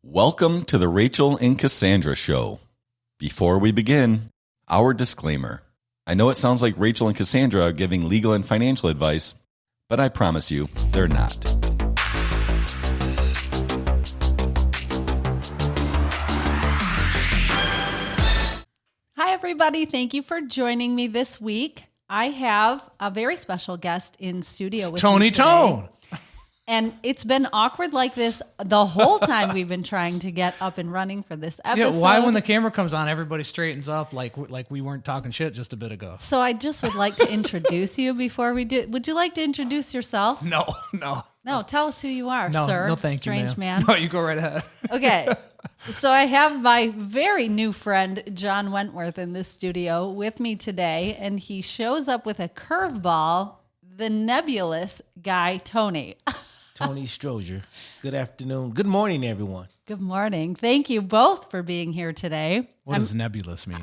Welcome to the Rachele and Cassandra show. Before we begin, our disclaimer. I know it sounds like Rachele and Cassandra are giving legal and financial advice, but I promise you, they're not. Hi, everybody. Thank you for joining me this week. I have a very special guest in studio with me today. Tone. And it's been awkward like this the whole time we've been trying to get up and running for this episode. Yeah, why when the camera comes on, everybody straightens up like we weren't talking shit just a bit ago? So I just would like to introduce you before we do. Would you like to introduce yourself? No. No, tell us who you are, No, sir. no, thank you, Strange ma'am. man. No, you go right ahead. Okay. So I have my very new friend, John Wentworth, in this studio with me today, and he shows up with a curveball, the nebulous guy, Tony. Tony Strozier. Good afternoon. Good morning, everyone. Good morning. Thank you both for being here today. What does nebulous mean?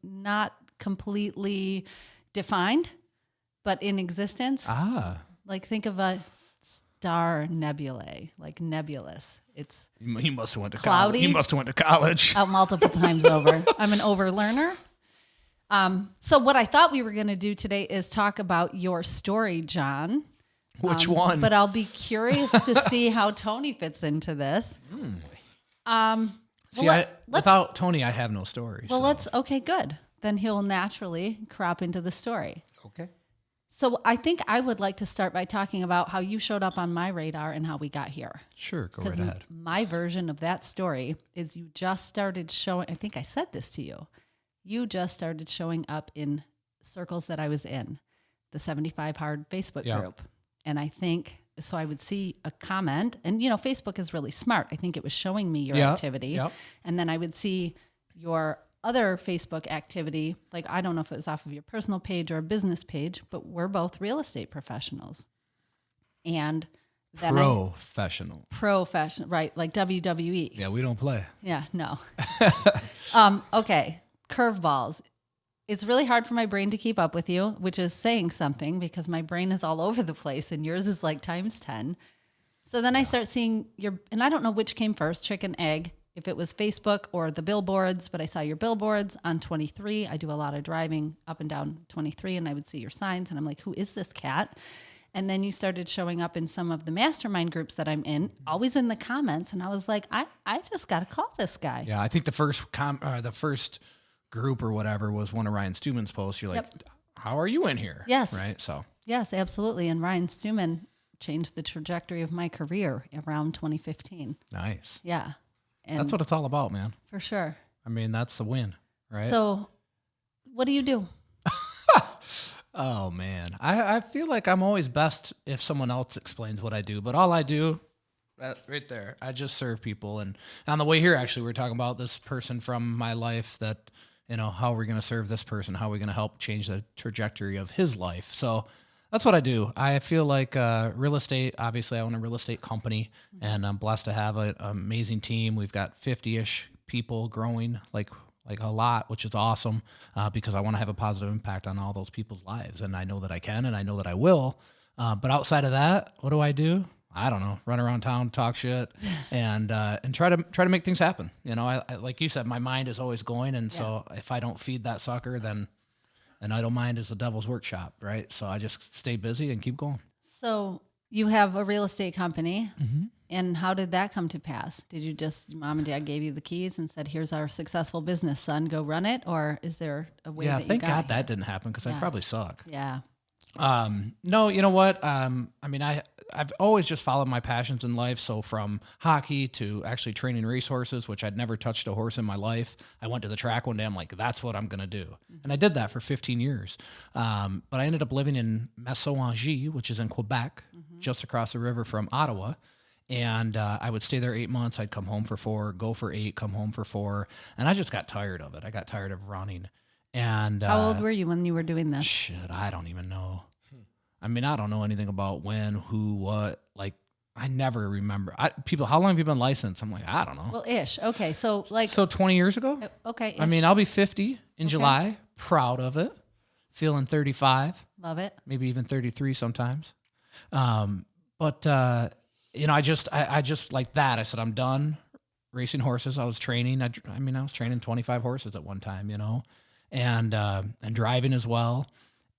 Not completely defined, but in existence. Like think of a star nebulae, like nebulous. It's He must have went to cloudy. college. He must have went to college. out multiple times over. I'm an overlearner. So what I thought we were going to do today is talk about your story, John. Which one? But I'll be curious to see how Tony fits into this. Without Tony, I have no story. Well, so. okay, good. Then he'll naturally crop into the story. Okay. So I think I would like to start by talking about how you showed up on my radar and how we got here. Sure, go right Because ahead. my version of that story is you just started showing, I think I said this to you. You just started showing up in circles that I was in, the 75 Hard Facebook group. And I think, so I would see a comment, and Facebook is really smart. I think it was showing me your activity. Yep. And then I would see your other Facebook activity. Like, I don't know if it was off of your personal page or a business page, but we're both real estate professionals. And then Professional. right? Like WWE. Yeah, we don't play. Yeah, no. Okay, curveballs. It's really hard for my brain to keep up with you, which is saying something because my brain is all over the place and yours is like times 10. So then I start seeing and I don't know which came first, chicken, egg, if it was Facebook or the billboards, but I saw your billboards on 23. I do a lot of driving up and down 23 and I would see your signs and I'm like, who is this cat? And then you started showing up in some of the mastermind groups that I'm in, always in the comments. And I was like, I just got to call this guy. Yeah, I think the first group or whatever was one of Ryan Stewman's posts. You're like, how are you in here? Yes. Right. So Yes, absolutely. And Ryan Stewman changed the trajectory of my career around 2015. nice. Yeah. And That's what it's all about, man. for sure. I mean, that's the win, right? So what do you do? Oh man, I feel like I'm always best if someone else explains what I do, but all I do, right there, I just serve people. And on the way here, actually, we were talking about this person from my life that, how are we going to serve this person? How are we going to help change the trajectory of his life? So that's what I do. I feel like real estate, obviously I own a real estate company and I'm blessed to have an amazing team. We've got 50-ish people growing like a lot, which is awesome because I want to have a positive impact on all those people's lives. And I know that I can, and I know that I will. But outside of that, what do? I don't know. Run around town, talk shit, and try to make things happen. I like you said, my mind is always going, and so if I don't feed that sucker, then an idle mind is the devil's workshop, right? So I just stay busy and keep going. So you have a real estate company. And how did that come to pass? Did you mom and dad gave you the keys and said, here's our successful business, son, go run it? Or is there a way that you thank got God here? that didn't happen because I'd probably suck. Yeah. No, you know what? I mean, I've always just followed my passions in life. So from hockey to actually training racehorses, which I'd never touched a horse in my life. I went to the track one day. I'm like, that's what I'm going to do. And I did that for 15 years. But I ended up living in Massaouangi, which is in Quebec, just across the river from Ottawa. And I would stay there 8 months. I'd come home for 4, go for 8, come home for 4. And I just got tired of it. I got tired of running. And How old were you when you were doing this? Shit, I don't even know. I mean, I don't know anything about when, who, what. Like, I never remember. People, how long have you been licensed? I'm like, I don't know. Well, ish. Okay, so 20 years ago? Okay. I mean, I'll be 50 in July. Proud of it. Feeling 35. Love it. Maybe even 33 sometimes. But I just like that. I said, I'm done racing horses. I was training. I was training 25 horses at one time, and driving as well,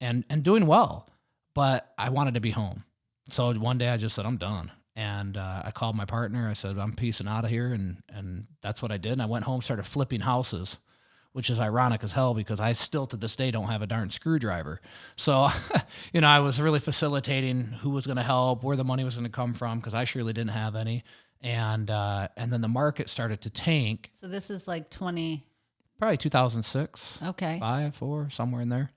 and doing well. But I wanted to be home. So one day I just said, I'm done. And I called my partner. I said, I'm peacing out of here. And that's what I did. And I went home, started flipping houses, which is ironic as hell because I still to this day don't have a darn screwdriver. So, I was really facilitating who was going to help, where the money was going to come from, because I surely didn't have any. And then the market started to tank. So this is like Probably 2006. Okay. 5, 4, somewhere in there.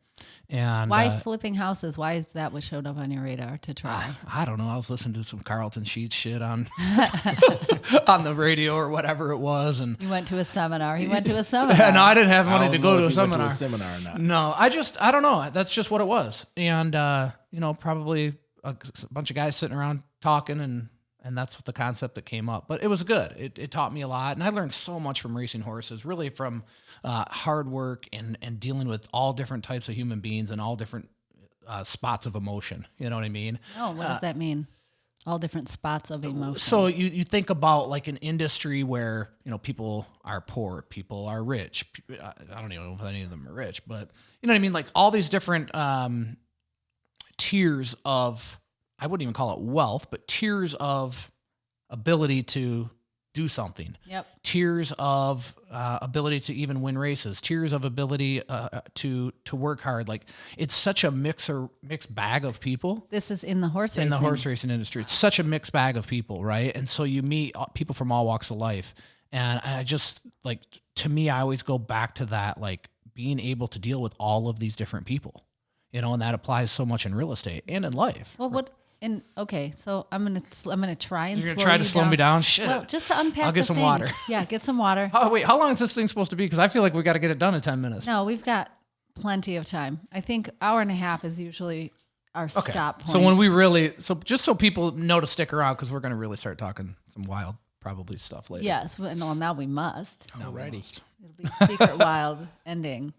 And why flipping houses? Why is that what showed up on your radar to try? I don't know. I was listening to some Carlton Sheets shit on on the radio or whatever it was, and you went to a seminar. He went to a seminar. No, I didn't have money to go to a seminar. Went to a seminar or not. No, I don't know. That's just what it was, and probably a bunch of guys sitting around talking, and that's what the concept that came up. But it was good. It taught me a lot, and I learned so much from racing horses, really from hard work and dealing with all different types of human beings and all different spots of emotion. You know what I mean? Oh, what does that mean? All different spots of emotion. So you think about like an industry where, people are poor, people are rich. I don't even know if any of them are rich, but you know what I mean? Like all these different tiers of, I wouldn't even call it wealth, but tiers of ability to do something. Yep. Tiers of ability to even win races. Tiers of ability to work hard. Like it's such a mixed bag of people. This is in the horse racing. In the horse racing industry, it's such a mixed bag of people, right? And so you meet people from all walks of life, and I just like, to me, I always go back to that, like being able to deal with all of these different people, and that applies so much in real estate and in life. Well, okay, so I'm gonna try and you're gonna try to slow me down. Shit. Well, just to unpack. I'll get some things. water. Yeah, get some water. Oh wait, how long is this thing supposed to be? Because I feel like we got to get it done in 10 minutes. No, we've got plenty of time. I think hour and a half is usually our stop point. So when we just so people know to stick around, because we're gonna really start talking some wild, probably stuff later. Yes, well, now we must. Alrighty. It'll be secret wild ending.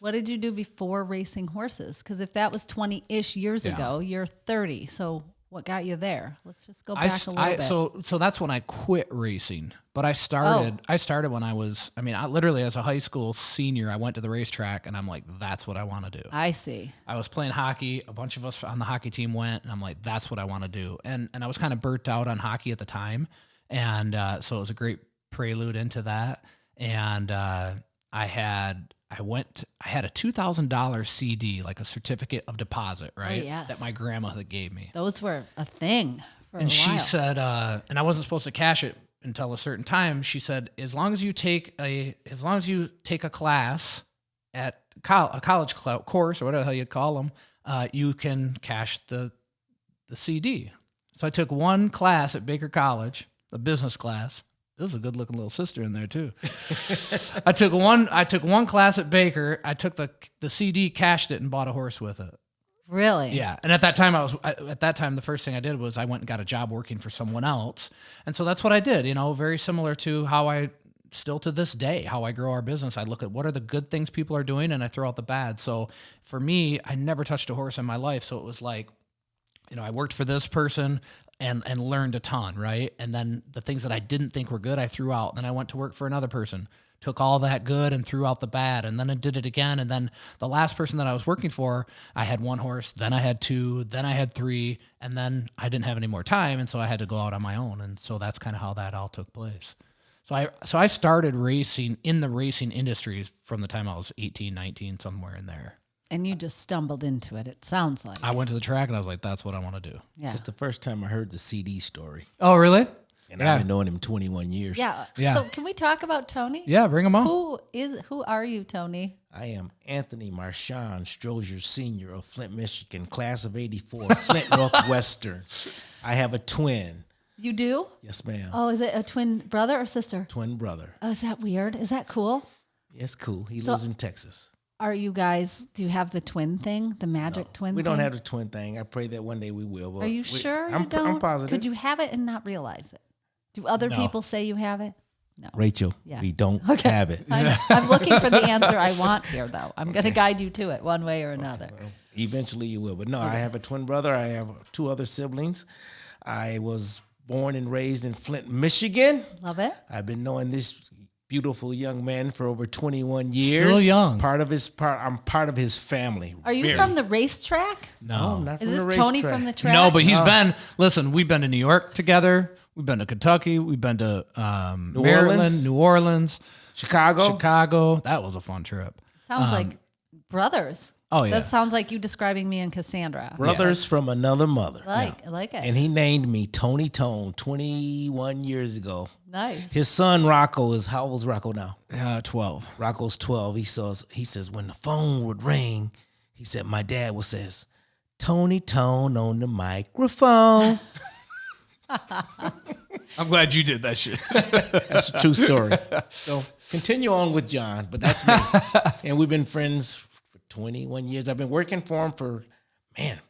What did you do before racing horses? Because if that was 20-ish years ago, you're 30. So what got you there? Let's just go back a little bit. So that's when I quit racing. But I started when I was, I literally as a high school senior, I went to the racetrack and I'm like, that's what I want to do. I see. I was playing hockey. A bunch of us on the hockey team went, and I'm like, that's what I want to do. And I was kind of burnt out on hockey at the time. And so it was a great prelude into that. And I had a $2,000 CD, like a certificate of deposit, right? Oh, yes. That my grandmother gave me. Those were a thing for a while. And she said, and I wasn't supposed to cash it until a certain time. She said, as long as you take a class at a college course or whatever the hell you call them, you can cash the CD. So I took one class at Baker College, a business class. This is a good looking little sister in there too. I took one class at Baker. I took the CD, cashed it, and bought a horse with it. Really? Yeah. And at that time, the first thing I did was I went and got a job working for someone else. And so that's what I did, very similar to how I still to this day, how I grow our business. I look at what are the good things people are doing and I throw out the bad. So for me, I never touched a horse in my life. So it was like, I worked for this person and learned a ton, right? And then the things that I didn't think were good, I threw out. Then I went to work for another person, took all that good and threw out the bad. And then I did it again. And then the last person that I was working for, I had one horse, then I had two, then I had three, and then I didn't have any more time. And so I had to go out on my own. And so that's kind of how that all took place. So I started racing in the racing industry from the time I was 18, 19, somewhere in there. And you just stumbled into it, it sounds like. I went to the track and I was like, that's what I want to do. Yeah. It's the first time I heard the CD story. Oh, really? And I've been knowing him 21 years. Yeah. Yeah. So can we talk about Tony? Yeah, bring him on. Who are you, Tony? I am Anthony Marchand Strozier Sr. of Flint, Michigan, class of 84, Flint Northwestern. I have a twin. You do? Yes, ma'am. Oh, is it a twin brother or sister? Twin brother. Oh, is that weird? Is that cool? It's cool. He lives in Texas. Are you guys, do you have the twin thing, the magic twin thing? We don't have the twin thing. I pray that one day we will. But are you sure I'm you don't? I'm positive. Could you have it and not realize it? Do other people say you have it? No. Rachel, we don't have it. I'm looking for the answer I want here, though. I'm going to guide you to it one way or another. Well, eventually you will. But no, I have a twin brother. I have two other siblings. I was born and raised in Flint, Michigan. Love it. I've been knowing this beautiful young man for over 21 years. Still young. I'm part of his family. Are you from the racetrack? No. Not Is from the this Tony racetrack. from the track? No, but he's been, listen, we've been to New York together. We've been to Kentucky. We've been to Maryland, New Orleans, Chicago. That was a fun trip. Sounds like brothers. Oh, yeah. That sounds like you describing me and Cassandra. Brothers from another mother. I like it. And he named me Tony Tone 21 years ago. Nice. His son Rocco is, how old is Rocco now? 12. Rocco's 12. He says when the phone would ring, he said my dad would says, Tony Tone on the microphone. I'm glad you did that shit. That's a true story. So continue on with John, but that's me. And we've been friends for 21 years. I've been working for him for,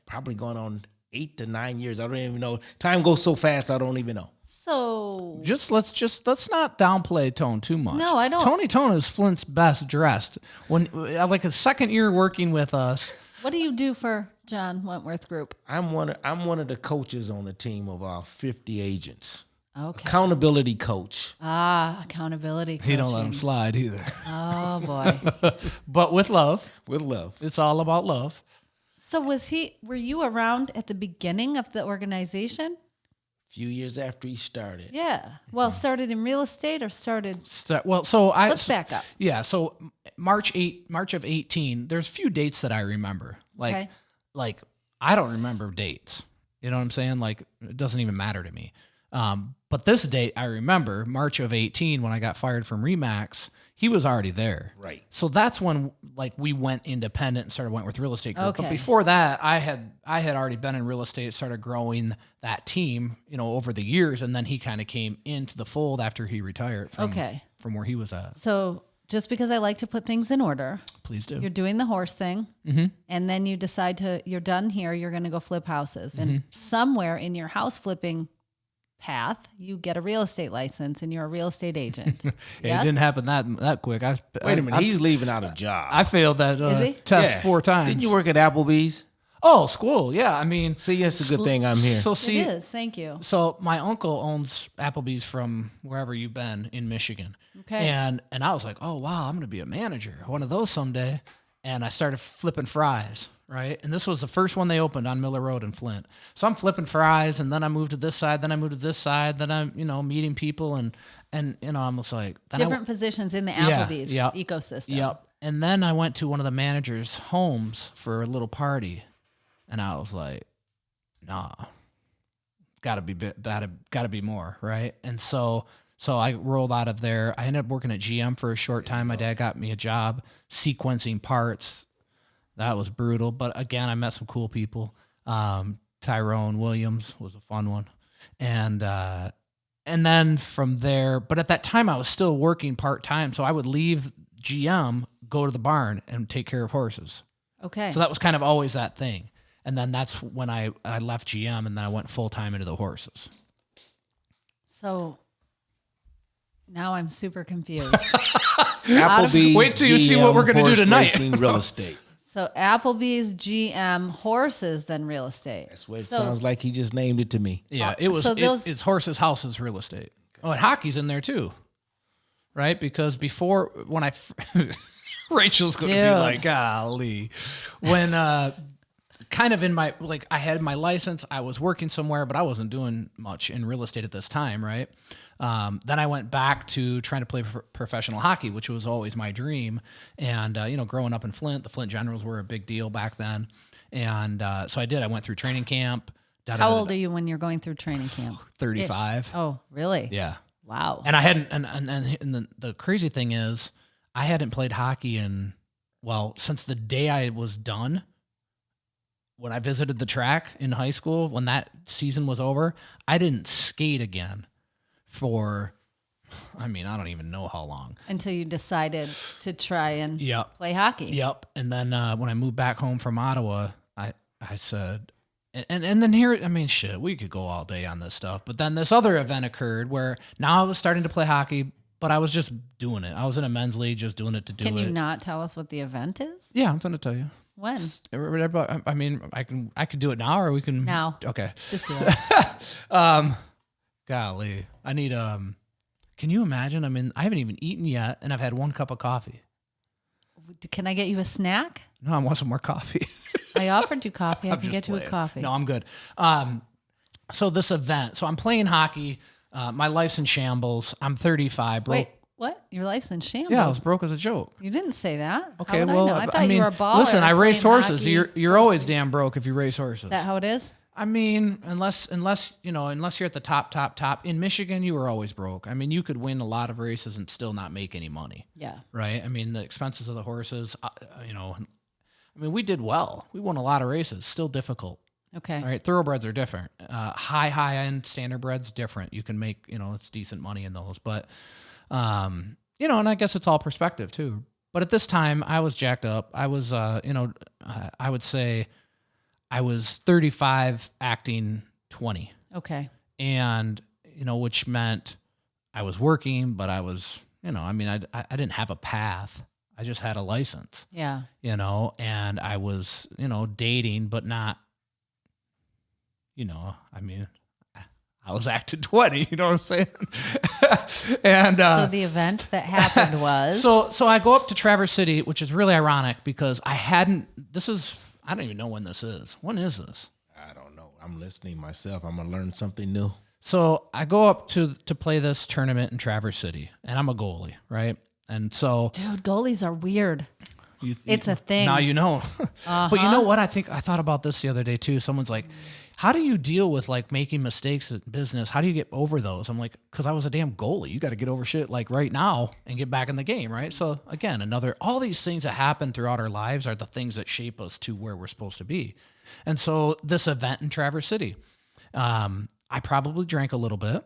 probably going on 8 to 9 years. I don't even know. Time goes so fast, I don't even know. So Let's not downplay Tone too much. No, I don't. Tony Tone is Flint's best dressed. When like his second year working with us. what do you do for John Wentworth Group? I'm one of the coaches on the team of our 50 agents. Okay. Accountability coach. Accountability coaching. He don't let him slide either. Oh boy. But with love. With love. It's all about love. So were you around at the beginning of the organization? Few years after he started. Yeah. Well, started in real estate or started? Let's back up. Yeah. So March of 18, there's a few dates that I remember. Okay. Like I don't remember dates. You know what I'm saying? Like it doesn't even matter to me. But this date I remember, March of 18, when I got fired from Remax, he was already there. Right. So that's when like we went independent and started Wentworth Real Estate Group. Okay. But before that, I had already been in real estate, started growing that team, over the years, and then he kind of came into the fold after he retired from where he was at. So just because I like to put things in order, Please do. you're doing the horse thing, and then you decide you're done here, you're going to go flip houses. And somewhere in your house flipping path, you get a real estate license and you're a real estate agent. It didn't happen that quick. Wait a minute, he's leaving out a job. I failed that test 4 times. Didn't you work at Applebee's? Oh, school. Yeah. I mean, See, it's a good thing I'm here. So It see, is. Thank you. so my uncle owns Applebee's from wherever you've been in Michigan. Okay. And I was like, oh wow, I'm gonna be a manager, one of those someday. And I started flipping fries, right? And this was the first one they opened on Miller Road in Flint. So I'm flipping fries, and then I moved to this side, then I moved to this side, then I'm meeting people, and I'm just like Different positions in the Applebee's ecosystem. Yep. And then I went to one of the managers' homes for a little party, and I was like, nah, gotta be more, right? And so I rolled out of there. I ended up working at GM for a short time. My dad got me a job sequencing parts. That was brutal, but again, I met some cool people. Tyrone Williams was a fun one, and then from there. But at that time, I was still working part time, so I would leave GM, go to the barn, and take care of horses. Okay. So that was kind of always that thing. And then that's when I left GM, and then I went full time into the horses. So now I'm super confused. Applebee's. Wait till you see what we're gonna do horse tonight. Racing real estate. So Applebee's, GM, horses, then real estate. That's what it sounds like. He just named it to me. Yeah, it was. So It's horses, houses, real estate. Oh, and hockey's in there too, right? Because before when Rachel's going to be Dude. like, golly, when kind of in my I had my license, I was working somewhere, but I wasn't doing much in real estate at this time, right? Then I went back to trying to play professional hockey, which was always my dream. And, growing up in Flint, the Flint Generals were a big deal back then. And so I did. I went through training camp. How old are you when you're going through training camp? 35. Oh, really? Yeah. Wow. And I hadn't, and the crazy thing is, I hadn't played hockey since the day I was done. When I visited the track in high school, when that season was over, I didn't skate again for, I don't even know how long. Until you decided to try and Yep. play hockey. Yep. And then when I moved back home from Ottawa, I said, and then here, shit, we could go all day on this stuff. But then this other event occurred where now I was starting to play hockey, but I was just doing it. I was in a men's league, just doing it to do it. Can you not tell us what the event is? Yeah, I'm going to tell you. When? I can do it now, or we can Now. Okay. Just do it. Golly. I need, can you imagine? I haven't even eaten yet, and I've had 1 cup of coffee. Can I get you a snack? No, I want some more coffee. I offered you coffee. I I'm can just get you a playing. coffee. No, I'm good. So this event, so I'm playing hockey. My life's in shambles. I'm 35, broke. Wait, what? Your life's in shambles? Yeah, I was broke as a joke. You didn't say that. Okay, How would well, I know? I thought you were a baller. listen, I raced playing horses. hockey. You're always damn broke if you race horses. Is that how it is? Unless you're at the top. In Michigan, you were always broke. You could win a lot of races and still not make any money. Yeah. Right? The expenses of the horses, we did well. We won a lot of races, still difficult. Okay. All right, thoroughbreds are different. High-end standardbreds, different. You can make, it's decent money in those. But, and I guess it's all perspective too. But at this time, I was jacked up. I was, I would say I was 35 acting 20. Okay. And, which meant I was working, but I was, I didn't have a path. I just had a license. Yeah. And I was, dating, but not, I was acting 20, you know what I'm saying? And so the event that happened was so I go up to Traverse City, which is really ironic because I don't even know when this is. When is this? I don't know. I'm listening myself. I'm going to learn something new. So I go up to play this tournament in Traverse City, and I'm a goalie, right? And so, dude, goalies are weird. It's a thing. Now you know. But you know what? I thought about this the other day too. Someone's like, how do you deal with like making mistakes in business? How do you get over those? I'm like, because I was a damn goalie. You got to get over shit like right now and get back in the game, right? So again, all these things that happen throughout our lives are the things that shape us to where we're supposed to be. And so this event in Traverse City, I probably drank a little bit,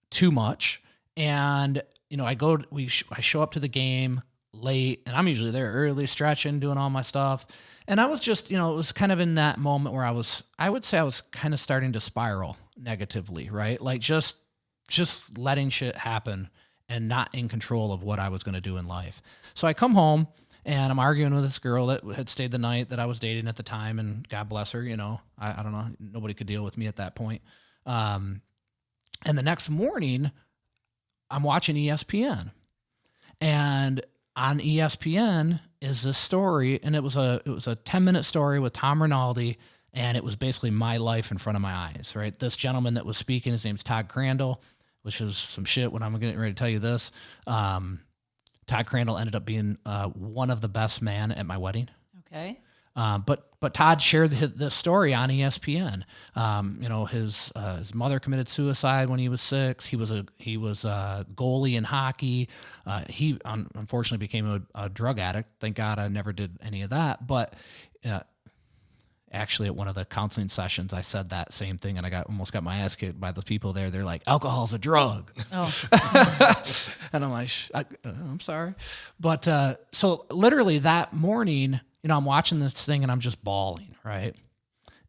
too much. And, I show up to the game late, and I'm usually there early, stretching, doing all my stuff. And I was just, it was kind of in that moment where I would say I was kind of starting to spiral negatively, right? Like just letting shit happen and not in control of what I was going to do in life. So I come home and I'm arguing with this girl that had stayed the night that I was dating at the time, and God bless her, I don't know, nobody could deal with me at that point. And the next morning I'm watching ESPN, and on ESPN is this story, and it was a 10-minute story with Tom Rinaldi, and it was basically my life in front of my eyes, right? This gentleman that was speaking, his name's Todd Crandall, which is some shit when I'm getting ready to tell you this. Todd Crandall ended up being one of the best men at my wedding. Okay. But Todd shared this story on ESPN. His mother committed suicide when he was 6. He was a goalie in hockey. He unfortunately became a drug addict. Thank God I never did any of that. But actually, at one of the counseling sessions, I said that same thing, and I almost got my ass kicked by the people there. They're like, "Alcohol's a drug." Oh. And I'm like, "I'm sorry," but so literally that morning, I'm watching this thing and I'm just bawling, right?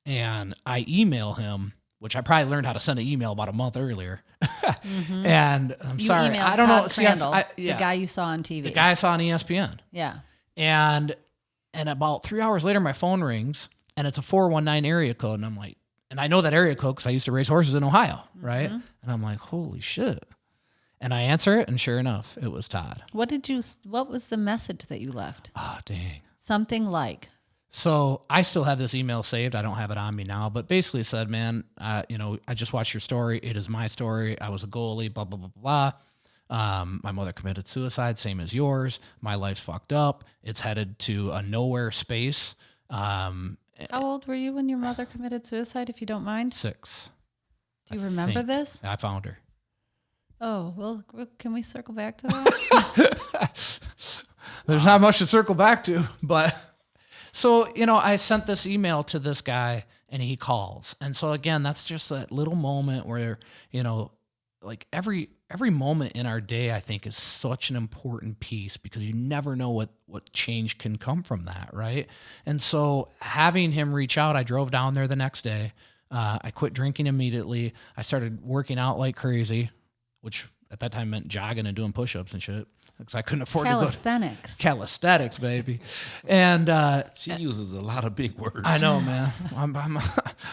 And I email him, which I probably learned how to send an email about a month earlier. Mm-hmm. And I'm sorry, I don't know. Crandall, the guy you saw on TV, the guy I saw on ESPN. Yeah. And about 3 hours later, my phone rings and it's a 419 area code, and I'm like, and I know that area code because I used to race horses in Ohio, right? Mm-hmm. And I'm like, holy shit. And I answer it, and sure enough, it was Todd. What was the message that you left? Oh, dang. Something like. So I still have this email saved. I don't have it on me now, but basically said, man, I just watched your story. It is my story. I was a goalie, blah, blah, blah, blah. My mother committed suicide, same as yours. My life's fucked up. It's headed to a nowhere space. How old were you when your mother committed suicide, if you don't mind? 6. Do you remember this? I found her. Oh, well, can we circle back to that? There's not much to circle back to, but so, I sent this email to this guy and he calls. And so again, that's just that little moment where, like every moment in our day, I think is such an important piece because you never know what change can come from that. Right. And so having him reach out, I drove down there the next day. I quit drinking immediately. I started working out like crazy, which at that time meant jogging and doing push-ups and shit because I couldn't afford calisthenics. Calisthenics, baby. And she uses a lot of big words. I know, man.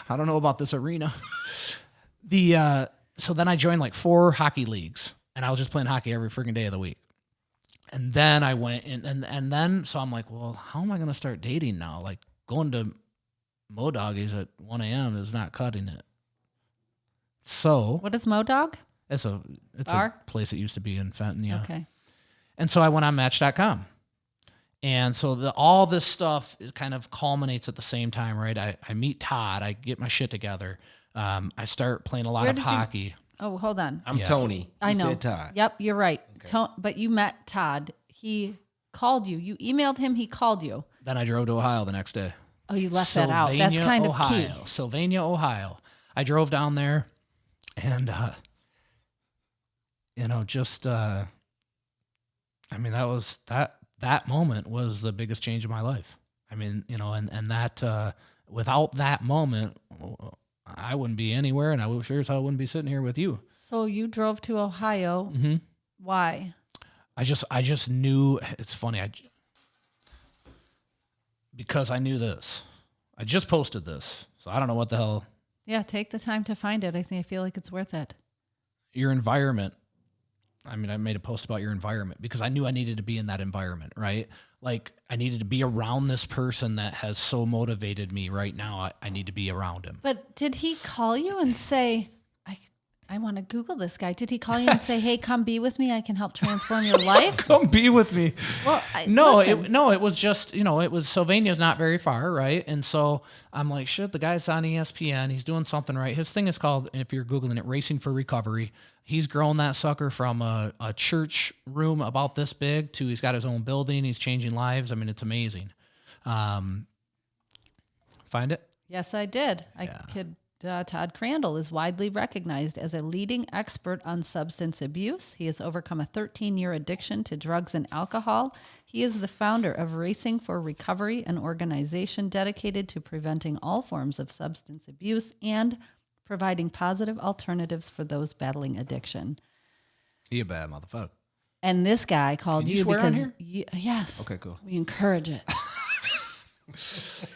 I don't know about this arena. so then I joined like 4 hockey leagues, and I was just playing hockey every freaking day of the week. And then I went in, and then, so I'm like, well, how am I going to start dating now? Like, going to Mo-Doggies at 1 a.m. is not cutting it. So What is Mo-Dog? it's a place that used to be in Fenton, yeah. Okay. And so I went on Match.com. And so all this stuff kind of culminates at the same time, right? I meet Todd. I get my shit together. I start playing a lot Where of did you- hockey. Oh, hold on. I'm Yes. Tony. I He know. said Todd. Yep, you're right. But you met Todd. He called you. You emailed him. He called you. Then I drove to Ohio the next day. Oh, you left that out. That's kind of key. Sylvania, Ohio. I drove down there, and that moment was the biggest change of my life. I mean, and that without that moment, I wouldn't be anywhere, and I sure as hell wouldn't be sitting here with you. So you drove to Ohio. Mm-hmm. Why? I just knew. It's funny. Because I knew this. I just posted this, so I don't know what the hell. Yeah, take the time to find it. I feel like it's worth it. Your environment. I mean, I made a post about your environment because I knew I needed to be in that environment, right? Like, I needed to be around this person that has so motivated me right now. I need to be around him. But did he call you and say, I want to Google this guy? Did he call you and say, hey, come be with me. I can help transform your life? Come be with me. Well, it was just, it was Sylvania's not very far, right? And so I'm like, shit, the guy's on ESPN. He's doing something right. His thing is called, if you're Googling it, Racing for Recovery. He's grown that sucker from a church room about this big to he's got his own building. He's changing lives. I mean, it's amazing. Find it? Yes, I did. Todd Crandall is widely recognized as a leading expert on substance abuse. He has overcome a 13-year addiction to drugs and alcohol. He is the founder of Racing for Recovery, an organization dedicated to preventing all forms of substance abuse and providing positive alternatives for those battling addiction. You a bad motherfucker. And this guy called Can you swear because on yes. Okay, cool. We encourage it.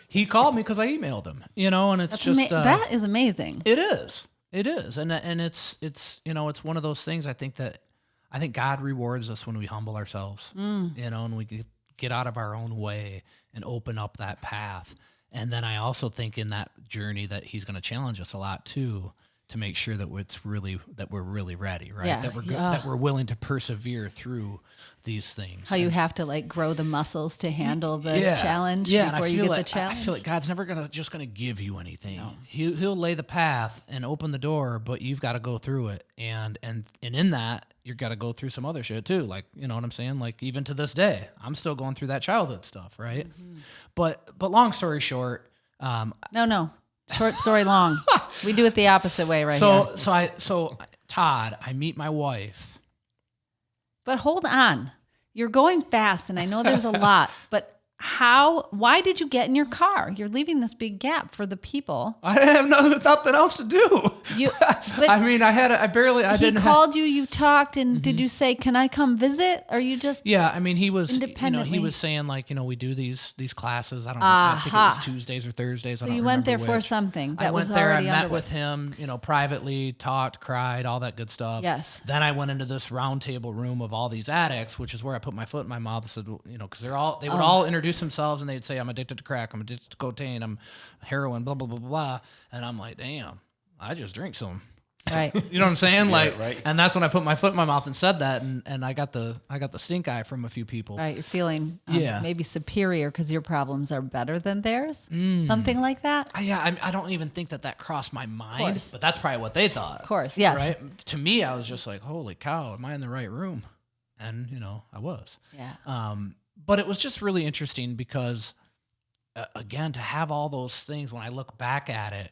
He called me because I emailed him, and it's that is amazing. It is, and it's one of those things. I think God rewards us when we humble ourselves, and we get out of our own way and open up that path. And then I also think in that journey that He's going to challenge us a lot too, to make sure that we're really ready, right? Yeah. That we're willing to persevere through these things. How you have to grow the muscles to handle the challenge before you get the challenge. I feel like God's never just gonna give you anything. No. He'll lay the path and open the door, but you've got to go through it. And in that, you've got to go through some other shit too. Like, you know what I'm saying? Like, even to this day, I'm still going through that childhood stuff, right? Mm-hmm. But long story short, No. Short story long. We do it the opposite way here. So Todd, I meet my wife. But hold on. You're going fast, and I know there's a lot, but why did you get in your car? You're leaving this big gap for the people. I have nothing else to do. He called you, you talked, and did you say, can I come visit? Or you just he was independently? He was saying we do these classes. I don't know. I think it was Tuesdays or Thursdays. So you went there for something that was already I met with him, privately, talked, cried, all that good stuff. Yes. Then I went into this round table room of all these addicts, which is where I put my foot in my mouth and said, because they would all introduce themselves and they'd say, I'm addicted to crack, I'm addicted to cocaine, I'm heroin, blah, blah, blah, blah. And I'm like, damn, I just drink some. Right. You know what I'm saying? Right. And that's when I put my foot in my mouth and said that. And I got the stink eye from a few people. Right. You're feeling maybe superior because your problems are better than theirs. Something like that. I don't even think that crossed my mind, but that's probably what they thought. Of course. Yes. Right. To me, I was just like, holy cow, am I in the right room? And, I was. Yeah. But it was just really interesting because, again, to have all those things, when I look back at it,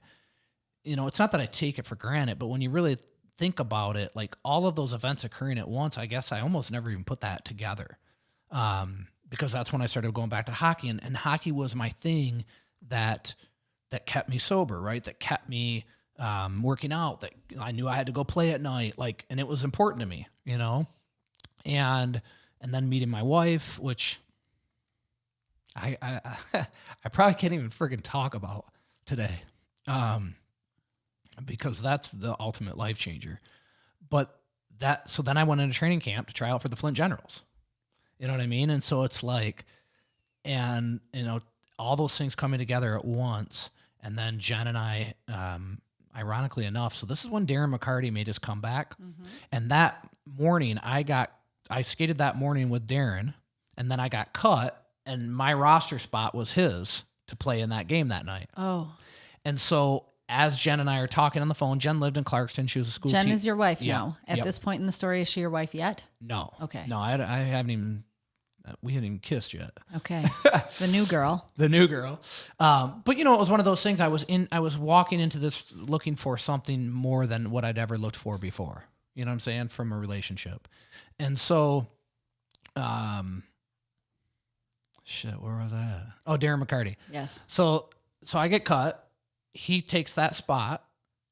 it's not that I take it for granted, but when you really think about it, like all of those events occurring at once, I guess I almost never even put that together. Because that's when I started going back to hockey, and hockey was my thing that kept me sober, right? That kept me working out, that I knew I had to go play at night, and it was important to me, and then meeting my wife, which I probably can't even freaking talk about today. because that's the ultimate life changer. So then I went into training camp to try out for the Flint Generals. You know what I mean? And so it's like, and all those things coming together at once. And then Jen and I, ironically enough, so this is when Darren McCarty made his comeback. And that morning I skated that morning with Darren, and then I got cut, and my roster spot was his to play in that game that night. Oh. And so as Jen and I are talking on the phone, Jen lived in Clarkston. She was a school Jen teacher. is your wife now. At this point in the story, is she your wife yet? No. Okay. No, I haven't even, we hadn't even kissed yet. Okay. The new girl. The new girl. But it was one of those things I was walking into this looking for something more than what I'd ever looked for before. You know what I'm saying? From a relationship. And so, where was I at? Oh, Darren McCarty. Yes. So I get cut. He takes that spot.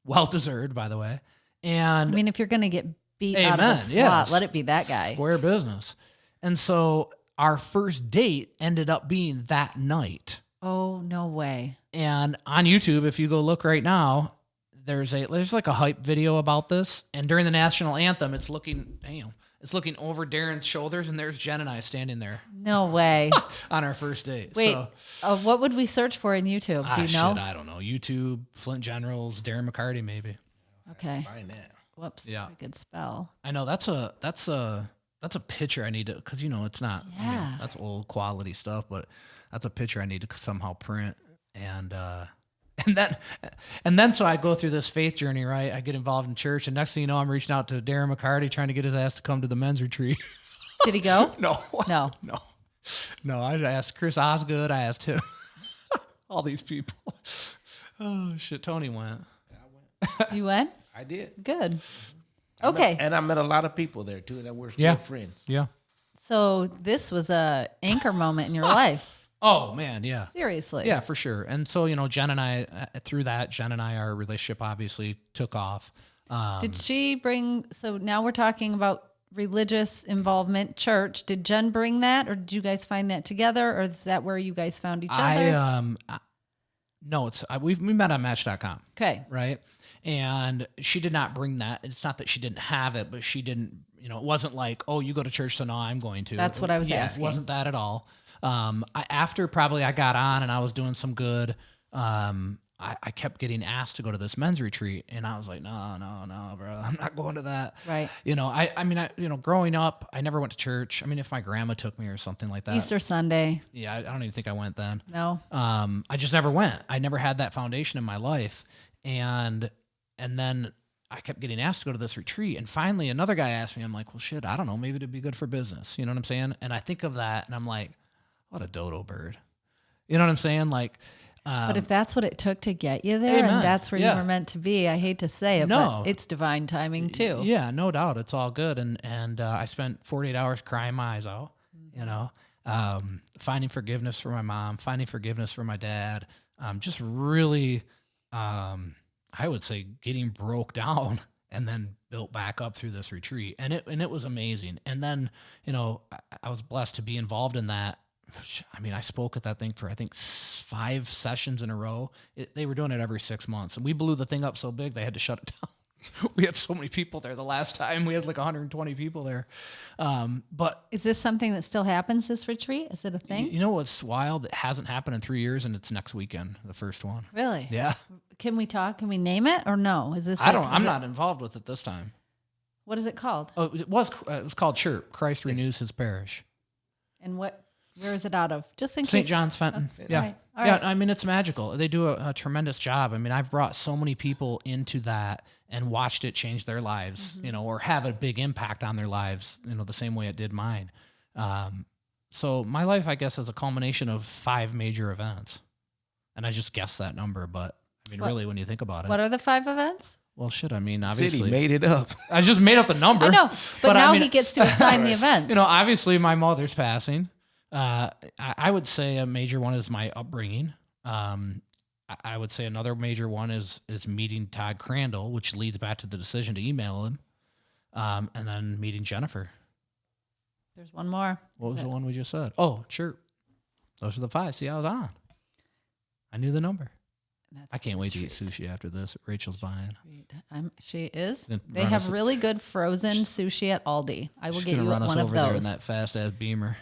Well deserved, by the way. And I mean, if you're going to get beat out of a slot, let it be that guy. Square business. And so our first date ended up being that night. Oh, no way. And on YouTube, if you go look right now, there's like a hype video about this. And during the national anthem, it's looking over Darren's shoulders, and there's Jen and I standing there No way. on our first date. Wait, So, what would we search for in YouTube? Do you know? I don't know. YouTube, Flint Generals, Darren McCarty, maybe. Okay. Find that. Whoops. Yeah. I could spell. I know that's a picture I need to, because it's not. Yeah. That's old quality stuff, but that's a picture I need to somehow print. And then so I go through this faith journey, right? I get involved in church, and next thing you know, I'm reaching out to Darren McCarty trying to get his ass to come to the men's retreat. Did he go? No. No. I asked Chris Osgood. I asked him. All these people. Oh shit! Tony went. You went? I did. Good. Okay. And I met a lot of people there too that were still friends. Yeah. So this was a anchor moment in your life. Oh man, yeah. Seriously. Yeah, for sure. And so, Jen and I, through that, our relationship obviously took off. Did she bring, so now we're talking about religious involvement, church. Did Jen bring that, or did you guys find that together, or is that where you guys found each other? No, we met on Match.com. Okay. Right. And she did not bring that. It's not that she didn't have it, but she didn't, it wasn't like, oh, you go to church, so now I'm going to. That's what I was asking. It wasn't that at all. After probably I got on and I was doing some good, I kept getting asked to go to this men's retreat, and I was like, no, bro, I'm not going to that. Right. Growing up, I never went to church. I mean, if my grandma took me or something like that. Easter Sunday. Yeah. I don't even think I went then. No. I just never went. I never had that foundation in my life. And then I kept getting asked to go to this retreat. And finally another guy asked me, I'm like, well, shit, I don't know. Maybe it'd be good for business. You know what I'm saying? And I think of that and I'm like, what a dodo bird. You know what I'm saying? Like, but if that's what it took to get you there, amen. And that's where you were meant to be, I hate to say it, No. but it's divine timing too. Yeah, no doubt. It's all good. And I spent 48 hours crying my eyes out, finding forgiveness for my mom, finding forgiveness for my dad, just really, I would say getting broke down and then built back up through this retreat. And it was amazing. And then, I was blessed to be involved in that. I mean, I spoke at that thing for, I think, 5 sessions in a row. They were doing it every 6 months. And we blew the thing up so big, they had to shut it down. We had so many people there. The last time we had like 120 people there. But is this something that still happens, this retreat? Is it a thing? You know what's wild? It hasn't happened in 3 years, and it's next weekend, the first one. Really? Yeah. Can we talk? Can we name it or no? Is this? I'm not involved with it this time. What is it called? Oh, it was called Chirp. Christ Renews His Parish. And where is it out of? Just in St. case. John's Fenton. Yeah. Right. All right. I mean, it's magical. They do a tremendous job. I mean, I've brought so many people into that and watched it change their lives, or have a big impact on their lives, the same way it did mine. So my life, I guess, is a culmination of 5 major events. And I just guessed that number, but I mean, really, when you think about it. What are the 5 events? Well, shit, I mean, obviously. City made it up. I just made up the number. I know, but now I mean, he gets to assign the events. Obviously my mother's passing. I would say a major one is my upbringing. I would say another major one is meeting Todd Crandall, which leads back to the decision to email him. And then meeting Jennifer. There's one more. What was the one we just said? Oh, sure. Those are the 5. See, I was on. I knew the number. I can't wait to eat sushi after this. Rachel's buying. She is. Then They run have us- really good frozen sushi at Aldi. I will She's get gonna you run us one of over there in those. that fast ass Beamer.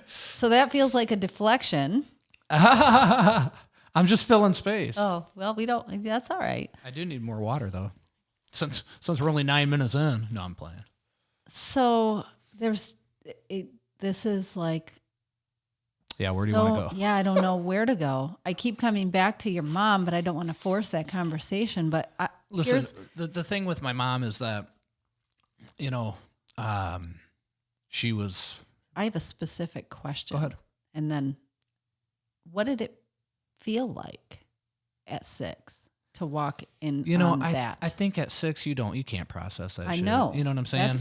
So that feels like a deflection. I'm just filling space. Oh, well, we don't. That's all right. I do need more water though. Since we're only 9 minutes in. No, I'm playing. So this is like. Yeah, where do you want to go? Yeah, I don't know where to go. I keep coming back to your mom, but I don't want to force that conversation. But Listen, the thing with my mom is that, she was. I have a specific question. Go ahead. And then, what did it feel like at 6 to walk in? That I think at 6 you can't process that. I shit. know. You know what I'm saying?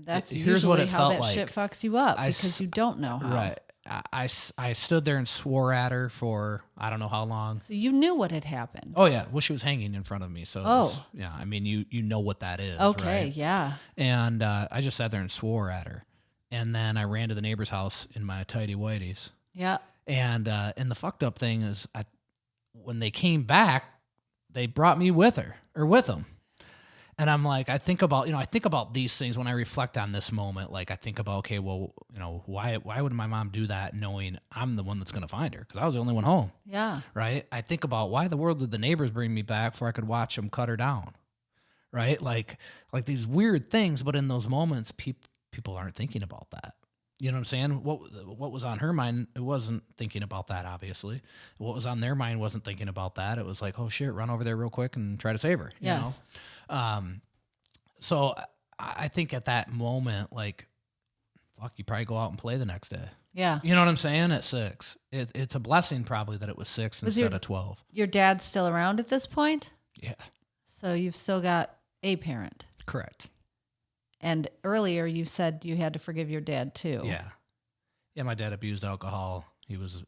That's Here's usually what it how felt that like. shit fucks you up because you don't know how. Right. I stood there and swore at her for I don't know how long. So you knew what had happened. Oh yeah, well she was hanging in front of me, so it was- yeah. I mean you know what that is. Okay, right? yeah. And I just sat there and swore at her, and then I ran to the neighbor's house in my tighty whities. Yeah. And the fucked up thing is, when they came back, they brought me with them. And I'm like, I think about these things when I reflect on this moment. Like I think about, okay, well, why would my mom do that knowing I'm the one that's going to find her? Because I was the only one home. Yeah. Right. I think about why the world did the neighbors bring me back before I could watch them cut her down. Right. Like these weird things. But in those moments, people aren't thinking about that. You know what I'm saying? What was on her mind? It wasn't thinking about that, obviously. What was on their mind wasn't thinking about that. It was like, oh shit, run over there real quick and try to save her. Yes. You know? So I think at that moment, like, fuck, you probably go out and play the next day. Yeah. You know what I'm saying? At 6, it's a blessing probably that it was 6 instead of 12. Your dad's still around at this point? Yeah. So you've still got a parent. Correct. And earlier you said you had to forgive your dad too. Yeah. Yeah, my dad abused alcohol. He was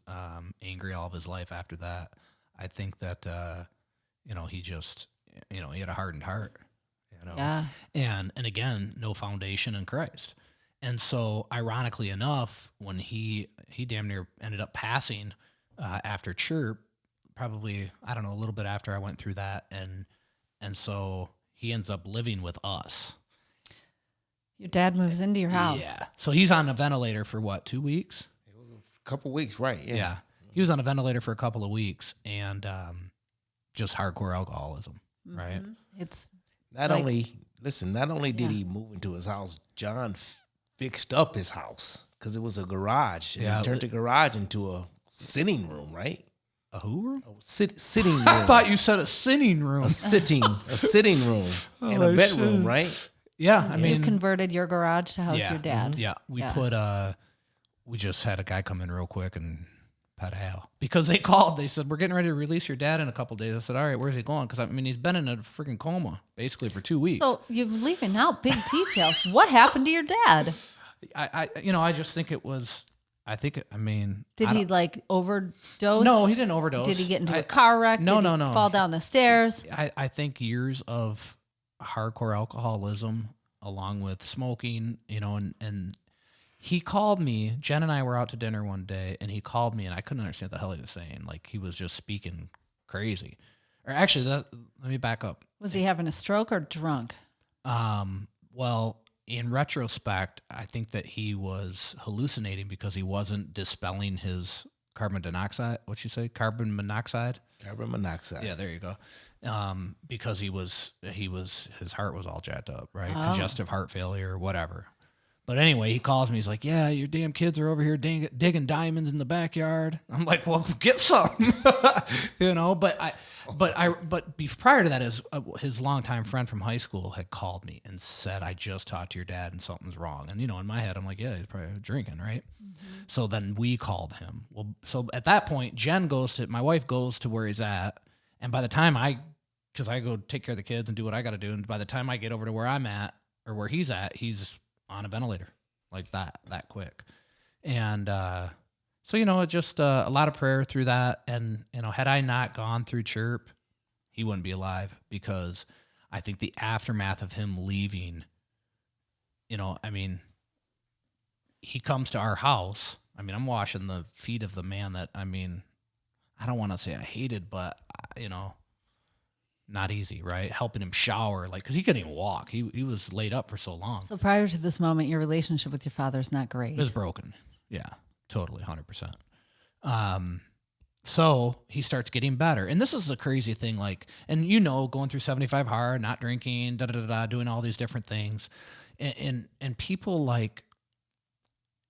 angry all of his life after that. I think that, he just, he had a hardened heart. Yeah. And again, no foundation in Christ. And so ironically enough, when he damn near ended up passing after church, probably, I don't know, a little bit after I went through that. And so he ends up living with us. Your dad moves into your house. Yeah. So he's on a ventilator for what, 2 weeks? It was a couple weeks, right? Yeah. He was on a ventilator for a couple of weeks and just hardcore alcoholism, right? It's Not only did he move into his house, John fixed up his house because it was a garage. And he turned the garage into a sitting room, right? A who room? Sitting room. I thought you said a sitting room. a sitting room and a bedroom, right? Yeah, I you mean, converted your garage to house your dad. Yeah, we just had a guy come in real quick and pet out because they called. They said, we're getting ready to release your dad in a couple days. I said, all right, where's he going? Because he's been in a freaking coma basically for 2 weeks. So you're leaving out big details. What happened to your dad? I just think it was. Did he like overdose? No, he didn't overdose. Did he get into a car wreck? No, Did he fall down the stairs? I think years of hardcore alcoholism along with smoking, and he called me. Jen and I were out to dinner one day, and he called me, and I couldn't understand what the hell he was saying. Like he was just speaking crazy. Or actually, let me back up. Was he having a stroke or drunk? Well, in retrospect, I think that he was hallucinating because he wasn't dispelling his carbon monoxide. What'd you say? Carbon monoxide? Carbon monoxide. Yeah, there you go. Because his heart was all jacked up, right? Congestive heart failure, whatever. But anyway, he calls me. He's like, "Yeah, your damn kids are over here digging diamonds in the backyard." I'm like, "Well, get some," But prior to that, his longtime friend from high school had called me and said, "I just talked to your dad and something's wrong." And in my head, I'm like, "Yeah, he's probably drinking, right?" Mm-hmm. So then we called him. Well, so at that point, my wife goes to where he's at, and by the time because I go take care of the kids and do what I got to do, and by the time I get over to where I'm at or where he's at, he's on a ventilator like that quick. And so just a lot of prayer through that. And had I not gone through chirp, he wouldn't be alive, because I think the aftermath of him leaving, he comes to our house. I'm washing the feet of the man that, I I don't want to say I hated, but not easy, right? Helping him shower, like, because he couldn't even walk. He was laid up for so long. So prior to this moment, your relationship with your father is not great. It was broken. Yeah, totally, 100%. So he starts getting better. And this is a crazy thing, like, and going through 75 hard, not drinking, doing all these different things. And people, like,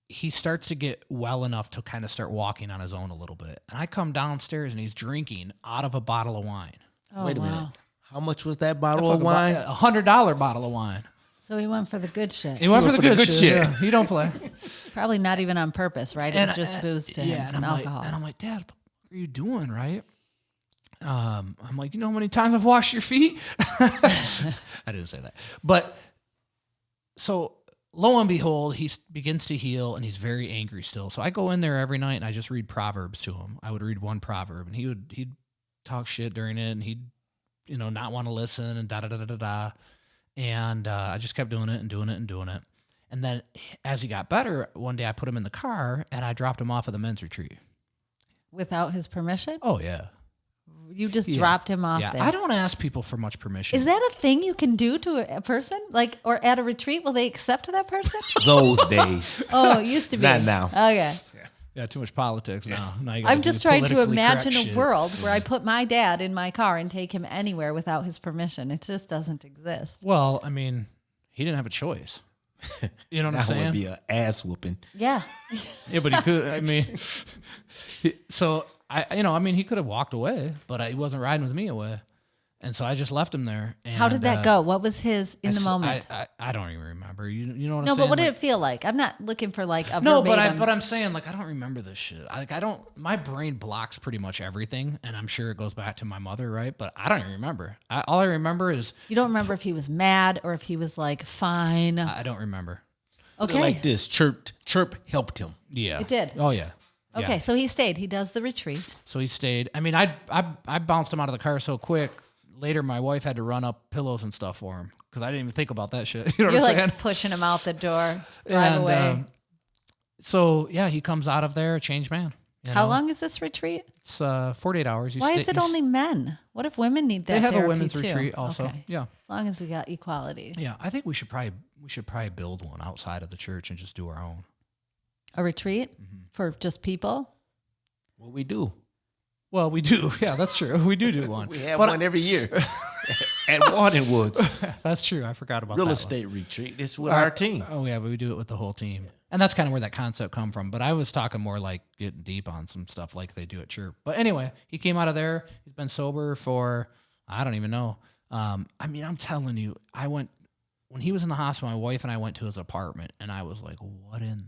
he starts to get well enough to kind of start walking on his own a little bit. And I come downstairs and he's drinking out of a bottle of wine. Oh, Wait a minute. wow. How much was that bottle of wine? $100 bottle of wine. So he went for the good shit. He went for the good shit. Yeah, he don't play. Probably not even on purpose, right? It's just booze to him, some alcohol. And I'm like, Dad, what are you doing, right? I'm like, you know how many times I've washed your feet? I didn't say that. But so lo and behold, he begins to heal and he's very angry still. So I go in there every night and I just read Proverbs to him. I would read one proverb and he'd talk shit during it and he'd, not want to listen and da-da-da-da-da-da. And I just kept doing it and doing it and doing it. And then as he got better, one day I put him in the car and I dropped him off at the men's retreat. Without his permission? Oh, yeah. You just dropped him off there. I don't ask people for much permission. Is that a thing you can do to a person? Like, or at a retreat, will they accept that person? Those days. Oh, it used to be. Not now. Okay. Yeah, too much politics now. Now you gotta I'm do just trying to politically imagine correct a shit. world where I put my dad in my car and take him anywhere without his permission. It just doesn't exist. Well, I mean, he didn't have a choice. You know what I'm That saying? would be an ass whooping. Yeah. Yeah, but he could. I mean, so he could have walked away, but he wasn't riding with me away, and so I just left him there. And, How did that go? What was his in the moment? I don't even remember. You know what I'm No, saying? but what did it feel like? I'm not looking for like a No, verbatim. but I'm saying, like, I don't remember this shit. I don't. My brain blocks pretty much everything, and I'm sure it goes back to my mother, right? But I don't even remember. All I remember is You don't remember if he was mad or if he was like fine. I don't remember. Okay. Like this, chirp helped him. Yeah, It did. Oh yeah. Okay, Yeah. so he stayed. He does the retreat. So he stayed. I mean, I bounced him out of the car so quick. Later, my wife had to run up pillows and stuff for him because I didn't even think about that shit. You know You're what I'm like saying? pushing him out the door, drive away. So yeah, he comes out of there a changed man. How long is this retreat? It's 48 hours. Why is it only men? What if women need that? They have a therapy women's too? retreat also. Okay. Yeah. As long as we got equality. Yeah, I think we should probably build one outside of the church and just do our own. A retreat for just people? What we do. Well, we do. Yeah, that's true. We do one. We have one every year at Warden Woods. That's true. I forgot about Real that estate retreat. It's with our team. Oh yeah, we do it with the whole team. And that's kind of where that concept come from. But I was talking more like getting deep on some stuff like they do at church. But anyway, he came out of there. He's been sober for, I don't even know. I mean, I'm telling you, when he was in the hospital, my wife and I went to his apartment and I was like, what in?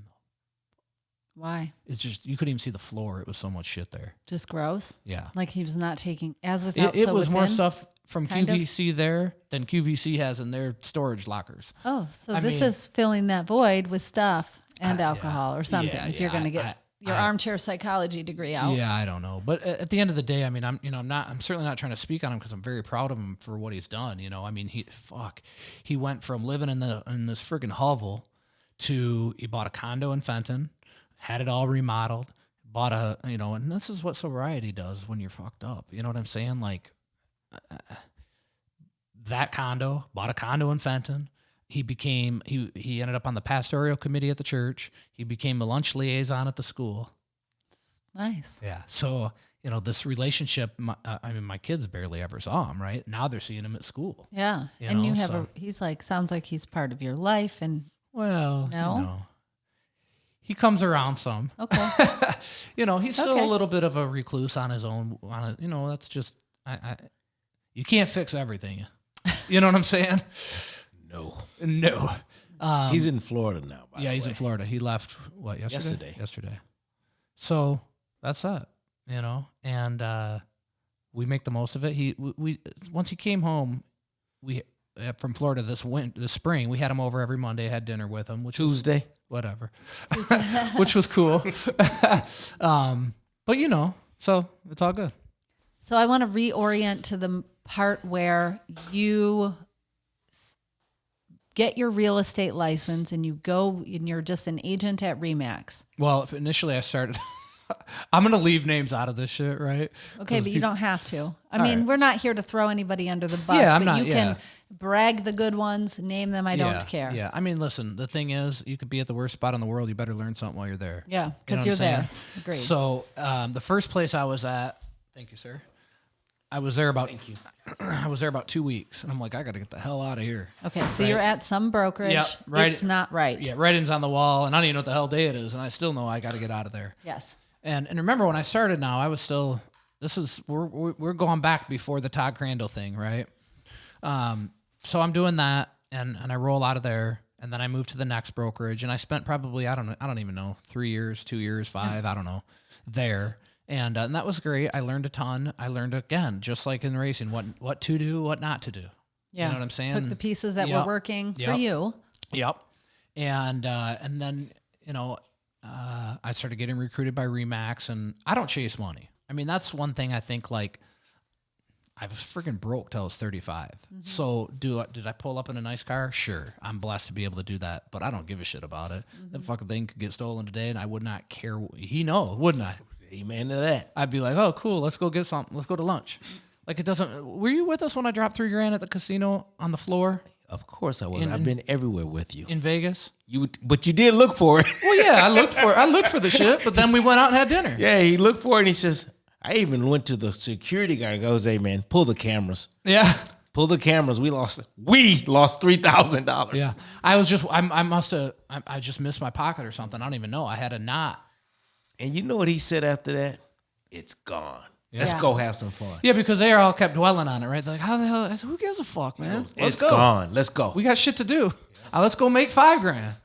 Why? It's just, you couldn't even see the floor. It was so much shit there. Just gross? Yeah. Like he was not taking, as without, It so was more within? stuff from kind of? QVC there than QVC has in their storage lockers. Oh, so I this mean- is filling that void with stuff and alcohol or something. Yeah, if you're going to get your armchair psychology degree out. Yeah, I don't know, but at the end of the day, I mean, I'm certainly not trying to speak on him because I'm very proud of him for what he's done. I mean, he went from living in this friggin' hovel to he bought a condo in Fenton, had it all remodeled, bought and this is what sobriety does when you're fucked up. You know what I'm saying? Like that condo, bought a condo in Fenton. He ended up on the pastoral committee at the church. He became the lunch liaison at the school. Nice. Yeah. So, this relationship, my kids barely ever saw him, right? Now they're seeing him at school. Yeah. You And know, you have so- he's like, sounds like he's part of your life. And Well, No? he comes around some. okay. He's still Okay. a little bit of a recluse on his own. That's just, you can't fix everything. You know what I'm saying? No. He's in Florida now. By the He's way. in Florida. He left, yesterday? Yesterday. So that's that, and we make the most of it. We once he came home, from Florida this spring, we had him over every Monday, had dinner with him, which Tuesday. whatever, which was cool. But so it's all good. So I want to reorient to the part where you get your real estate license and you go and you're just an agent at RE/MAX. Well, initially I started I'm going to leave names out of this shit, right? Okay, but you don't have to. I All mean, right. we're not here to throw anybody under the bus. Yeah, I'm but not, you can brag the good ones, name them. I don't care. Yeah. I mean, listen, the thing is, you could be at the worst spot in the world. You better learn something while you're there. Yeah, You know because what you're I'm there. saying? Agreed. So the first place I was at, thank you, sir. I was there about 2 weeks, and I'm like, I got to get the hell out of here. Okay, so you're at some brokerage. Yep, right. It's not right. Yeah, writing's on the wall, and I don't even know what the hell day it is, and I still know I got to get out of there. Yes. And remember when I started now, I was still, we're going back before the Todd Crandall thing, right? So I'm doing that, and I roll out of there, and then I move to the next brokerage, and I spent probably, I don't even know, 3 years, 2 years, 5, I don't know, there. And that was great. I learned a ton. I learned, again, just like in racing, what to do, what not to do. Yeah. You know what I'm saying? Took the pieces that were working for Yep. you. Yep. And then, I started getting recruited by Remax, and I don't chase money. I mean, that's one thing I think, like, I was freaking broke till I was 35. So did I pull up in a nice car? Sure. I'm blessed to be able to do that, but I don't give a shit about it. The fucking thing could get stolen today, and I would not care. He knows, wouldn't I? Amen to that. I'd be like, oh, cool. Let's go get something. Let's go to lunch. Like, it doesn't. Were you with us when I dropped $3,000 at the casino on the floor Of course I was. I've been everywhere with you. in Vegas? But you did look for it. Well, yeah, I looked for the shit, but then we went out and had dinner. Yeah, he looked for it and he says, I even went to the security guy and goes, hey man, pull the cameras. Yeah. Pull the cameras. We lost $3,000. Yeah. I just missed my pocket or something. I don't even know. I had a knot. And you know what he said after that? It's gone. Let's Yeah. go have some fun. Yeah, because they all kept dwelling on it, right? They're like, how the hell? I said, who gives a fuck, man? Let's It's go. gone. Let's go. We got shit to do. Let's go make $5,000.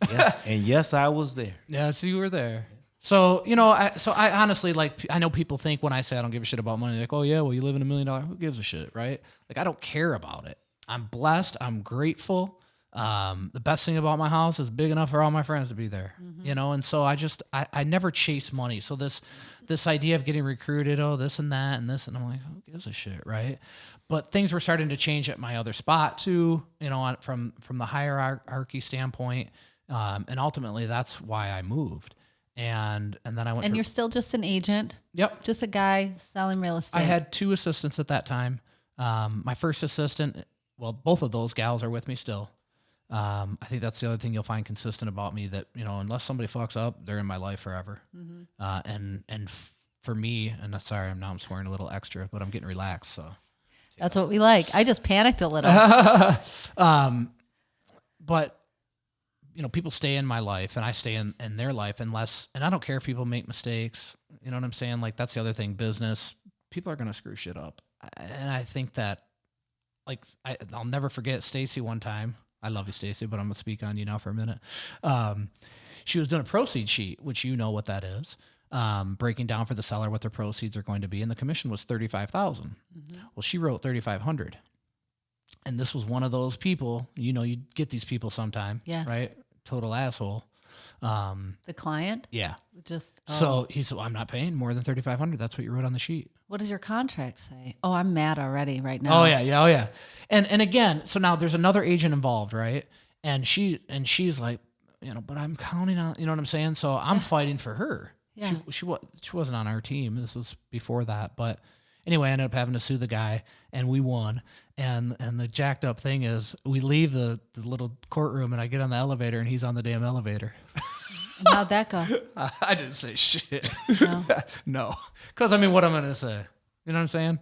Yes, and yes, I was there. Yeah, so you were there. So, I honestly, like, I know people think when I say I don't give a shit about money, like, oh yeah, well, you live in $1 million. Who gives a shit, right? Like, I don't care about it. I'm blessed. I'm grateful. The best thing about my house is big enough for all my friends to be there, and so I never chase money. So this idea of getting recruited, oh, this and that and this, and I'm like, who gives a shit, right? But things were starting to change at my other spot too, from the hierarchy standpoint. And ultimately that's why I moved. And then I went. And you're still just an agent. Yep. Just a guy selling real estate. I had 2 assistants at that time. My first assistant, well, both of those gals are with me still. I think that's the other thing you'll find consistent about me, that, unless somebody fucks up, they're in my life forever. For me, and sorry, I'm swearing a little extra, but I'm getting relaxed. So That's what we like. I just panicked a little. but people stay in my life and I stay in their life and I don't care if people make mistakes. You know what I'm saying? Like, that's the other thing, business, people are going to screw shit up. And I think that, like, I'll never forget Stacy one time. I love you, Stacy, but I'm going to speak on you now for a minute. She was doing a proceed sheet, which you know what that is. Breaking down for the seller what their proceeds are going to be. And the commission was $35,000. Well, she wrote $3,500. And this was one of those people, you get these people sometime, Yes. right? Total asshole. The client? Yeah. Just So he said, well, I'm not paying more than $3,500. That's what you wrote on the sheet. what does your contract say? Oh, I'm mad already right now. Oh yeah. And again, so now there's another agent involved, right? And she's like, but I'm counting on, you know what I'm saying? So I'm fighting for her. Yeah. She wasn't on our team. This was before that, but anyway, I ended up having to sue the guy, and we won. And the jacked up thing is, we leave the little courtroom, and I get on the elevator, and he's on the damn elevator. And how'd that go? I didn't say shit. No. No, because what am I gonna say? You know what I'm saying?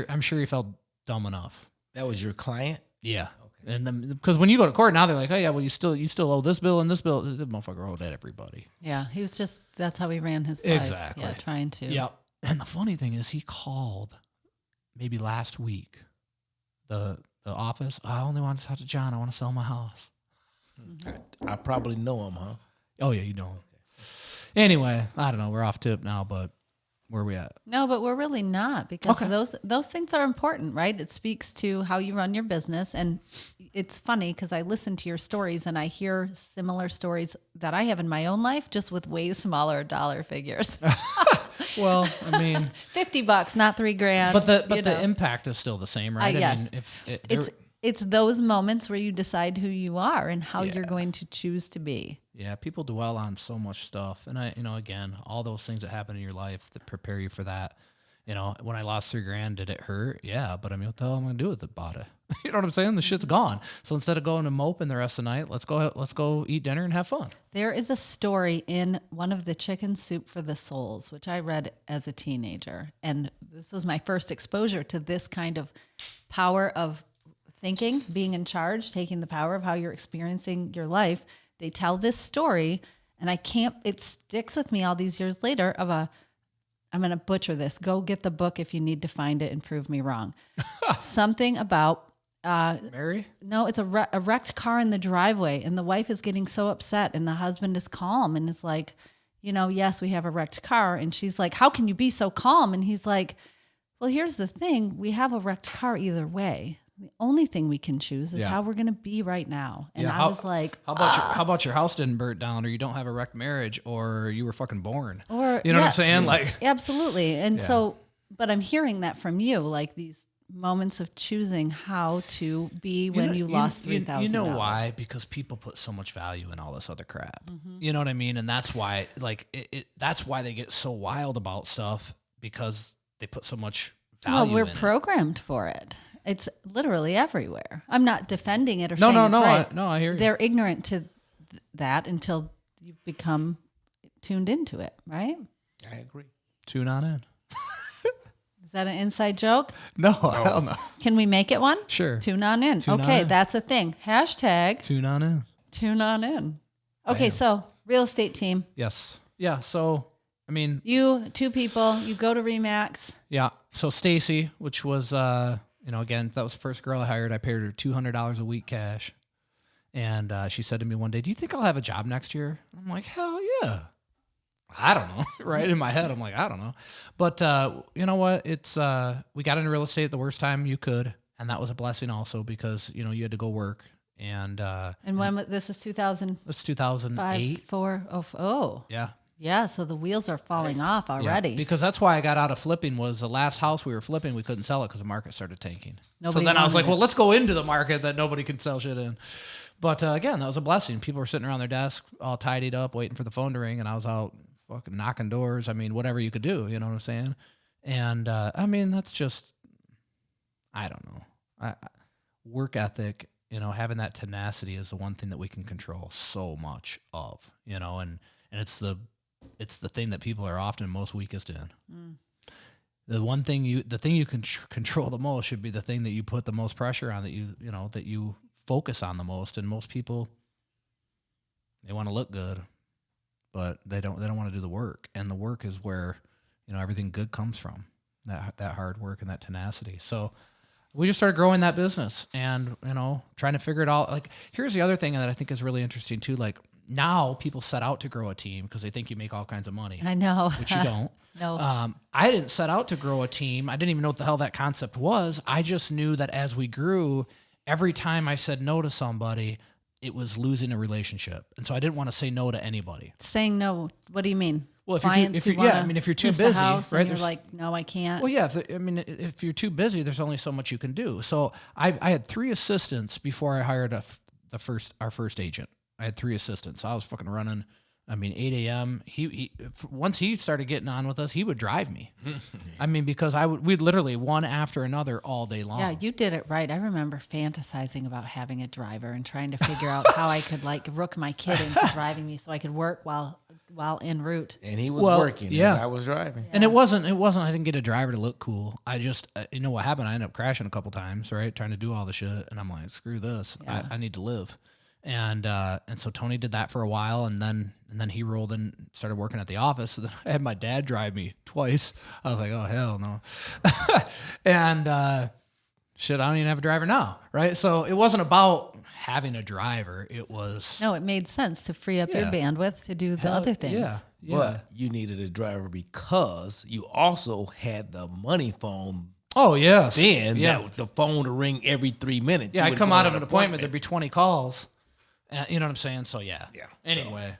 I'm sure he felt dumb enough. That was your client? Yeah. And then, because when you go to court now, they're like, oh yeah, well, you still owe this bill and this bill. The motherfucker owed that everybody. Yeah, he was just, that's how he ran his life. Exactly. Yeah, trying to. Yep. And the funny thing is, he called maybe last week, the office. I only want to talk to John. I want to sell my house. I probably know him, huh? Oh yeah, you know him. Anyway, I don't know. We're off tip now, but where are we at? No, but we're really not, because Okay. those things are important, right? It speaks to how you run your business. And it's funny because I listen to your stories and I hear similar stories that I have in my own life, just with way smaller dollar figures. Well, $50, not $3,000. but the you know. impact is still the same, right? Yes. I mean, if It's it's those moments where you decide who you are and how you're going to choose to be. Yeah, people dwell on so much stuff. And again, all those things that happen in your life that prepare you for that. When I lost $3,000, did it hurt? Yeah, but what the hell am I gonna do with it? Bought it. You know what I'm saying? The shit's gone. So instead of going to moping the rest of the night, let's go eat dinner and have fun. There is a story in one of the Chicken Soup for the Souls, which I read as a teenager. And this was my first exposure to this kind of power of thinking, being in charge, taking the power of how you're experiencing your life. They tell this story, and it sticks with me all these years later I'm going to butcher this. Go get the book if you need to find it and prove me wrong. Something about Mary? No, it's a wrecked car in the driveway, and the wife is getting so upset, and the husband is calm and is like, yes, we have a wrecked car. And she's like, how can you be so calm? And he's like, well, here's the thing. We have a wrecked car either way. The only thing we can choose is how we're going to be right now. And I was like, how about your house didn't burn down, or you don't have a wrecked marriage, or you were fucking born, or you know what I'm saying? Like, absolutely. And so, but I'm hearing that from you, like these moments of choosing how to be when you lost $3,000. You know why? Because people put so much value in all this other crap. Mm-hmm. You know what I mean? And that's why, that's why they get so wild about stuff, because they put so much value. Well, we're programmed for it. It's literally everywhere. I'm not defending it or saying it's right. I hear you. They're ignorant to that until you become tuned into it, right? I agree. Tune on in. Is that an inside joke? No, hell no. Can we make it one? Sure. Tune on in. Okay, that's a thing. Hashtag tune on in. Tune on in. Okay, so real estate team. Yes. Yeah, so, you, 2 people, you go to RE/MAX. Yeah, so Stacy, which was... again, that was the first girl I hired. I paid her $200 a week cash. And she said to me one day, do you think I'll have a job next year? I'm like, hell yeah. I don't know. Right in my head, I'm like, I don't know. But you know what? It's we got into real estate at the worst time you could. And that was a blessing also, because, you had to go work. And when this is 2000? It's 2008. 4. Oh. Yeah. Yeah, so the wheels are falling off already. Yeah, because that's why I got out of flipping. Was the last house we were flipping, we couldn't sell it because the market started tanking. So then I was like, well, let's go into the market that nobody can sell shit in. But again, that was a blessing. People were sitting around their desk, all tidied up, waiting for the phone to ring, and I was out fucking knocking doors. Whatever you could do, you know what I'm saying? And that's just, I don't know. Work ethic, having that tenacity is the one thing that we can control so much of, and it's the thing that people are often most weakest in. Mm. The thing you can control the most should be the thing that you put the most pressure on, that you focus on the most. And most people, they want to look good, but they don't want to do the work. And the work is where, everything good comes from, that hard work and that tenacity. So we just started growing that business and, trying to figure it out. Like, here's the other thing that I think is really interesting too. Like, now people set out to grow a team because they think you make all kinds of money. I know. Which you don't. No. I didn't set out to grow a team. I didn't even know what the hell that concept was. I just knew that as we grew, every time I said no to somebody, it was losing a relationship. And so I didn't want to say no to anybody. Saying no, what do you mean? Well, if you're too busy, right? You're like, no, I can't. Well, yeah. If you're too busy, there's only so much you can do. So I had 3 assistants before I hired our first agent. I had 3 assistants. I was fucking running. 8 a.m. He once he started getting on with us, he would drive me. Because we'd literally one after another all day long. Yeah, you did it right. I remember fantasizing about having a driver and trying to figure out how I could rook my kid into driving me so I could work while en route. And he was working as I was driving. Yeah. And it wasn't. I didn't get a driver to look cool. I just, what happened? I ended up crashing a couple times, right? Trying to do all the shit, and I'm like, screw this. Yeah. I need to live. And so Tony did that for a while, and then he rolled in, started working at the office. So then I had my dad drive me twice. I was like, oh hell no. And shit, I don't even have a driver now, right? So it wasn't about having a driver. It was it made sense to free up your bandwidth to do the other things. Yeah. But you needed a driver because you also had the money phone. Oh, yes. Then the phone to ring every 3 minutes. Yeah, I'd come out of an appointment, there'd be 20 calls. You know what I'm saying? So, yeah. Anyway,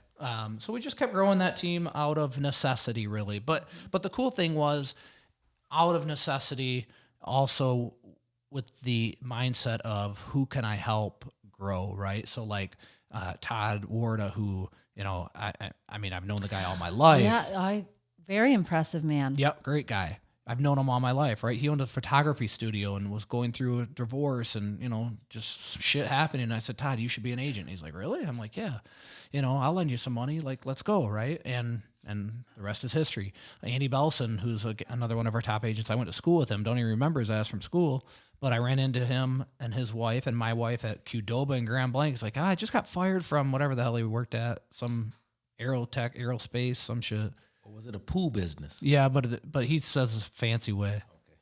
so we just kept growing that team out of necessity, really. But the cool thing was, out of necessity, also, with the mindset of who can I help grow, right? So like Todd Youre, who, you know, I mean, I've known the guy all my life. Yeah, very impressive man. Yep, great guy. I've known him all my life, right? He owned a photography studio and was going through a divorce and, you know, just shit happening. And I said, Todd, you should be an agent. He's like, really? I'm like, yeah, you know, I'll lend you some money. Like, let's go, right? And the rest is history. Andy Belson, who's another one of our top agents, I went to school with him. Don't even remember his ass from school, but I ran into him and his wife and my wife at Qdoba and Grand Blanc. He's like, I just got fired from whatever the hell he worked at, some aerospace, some shit. Or was it a pool business? Yeah, but he says it's a fancy way. Okay,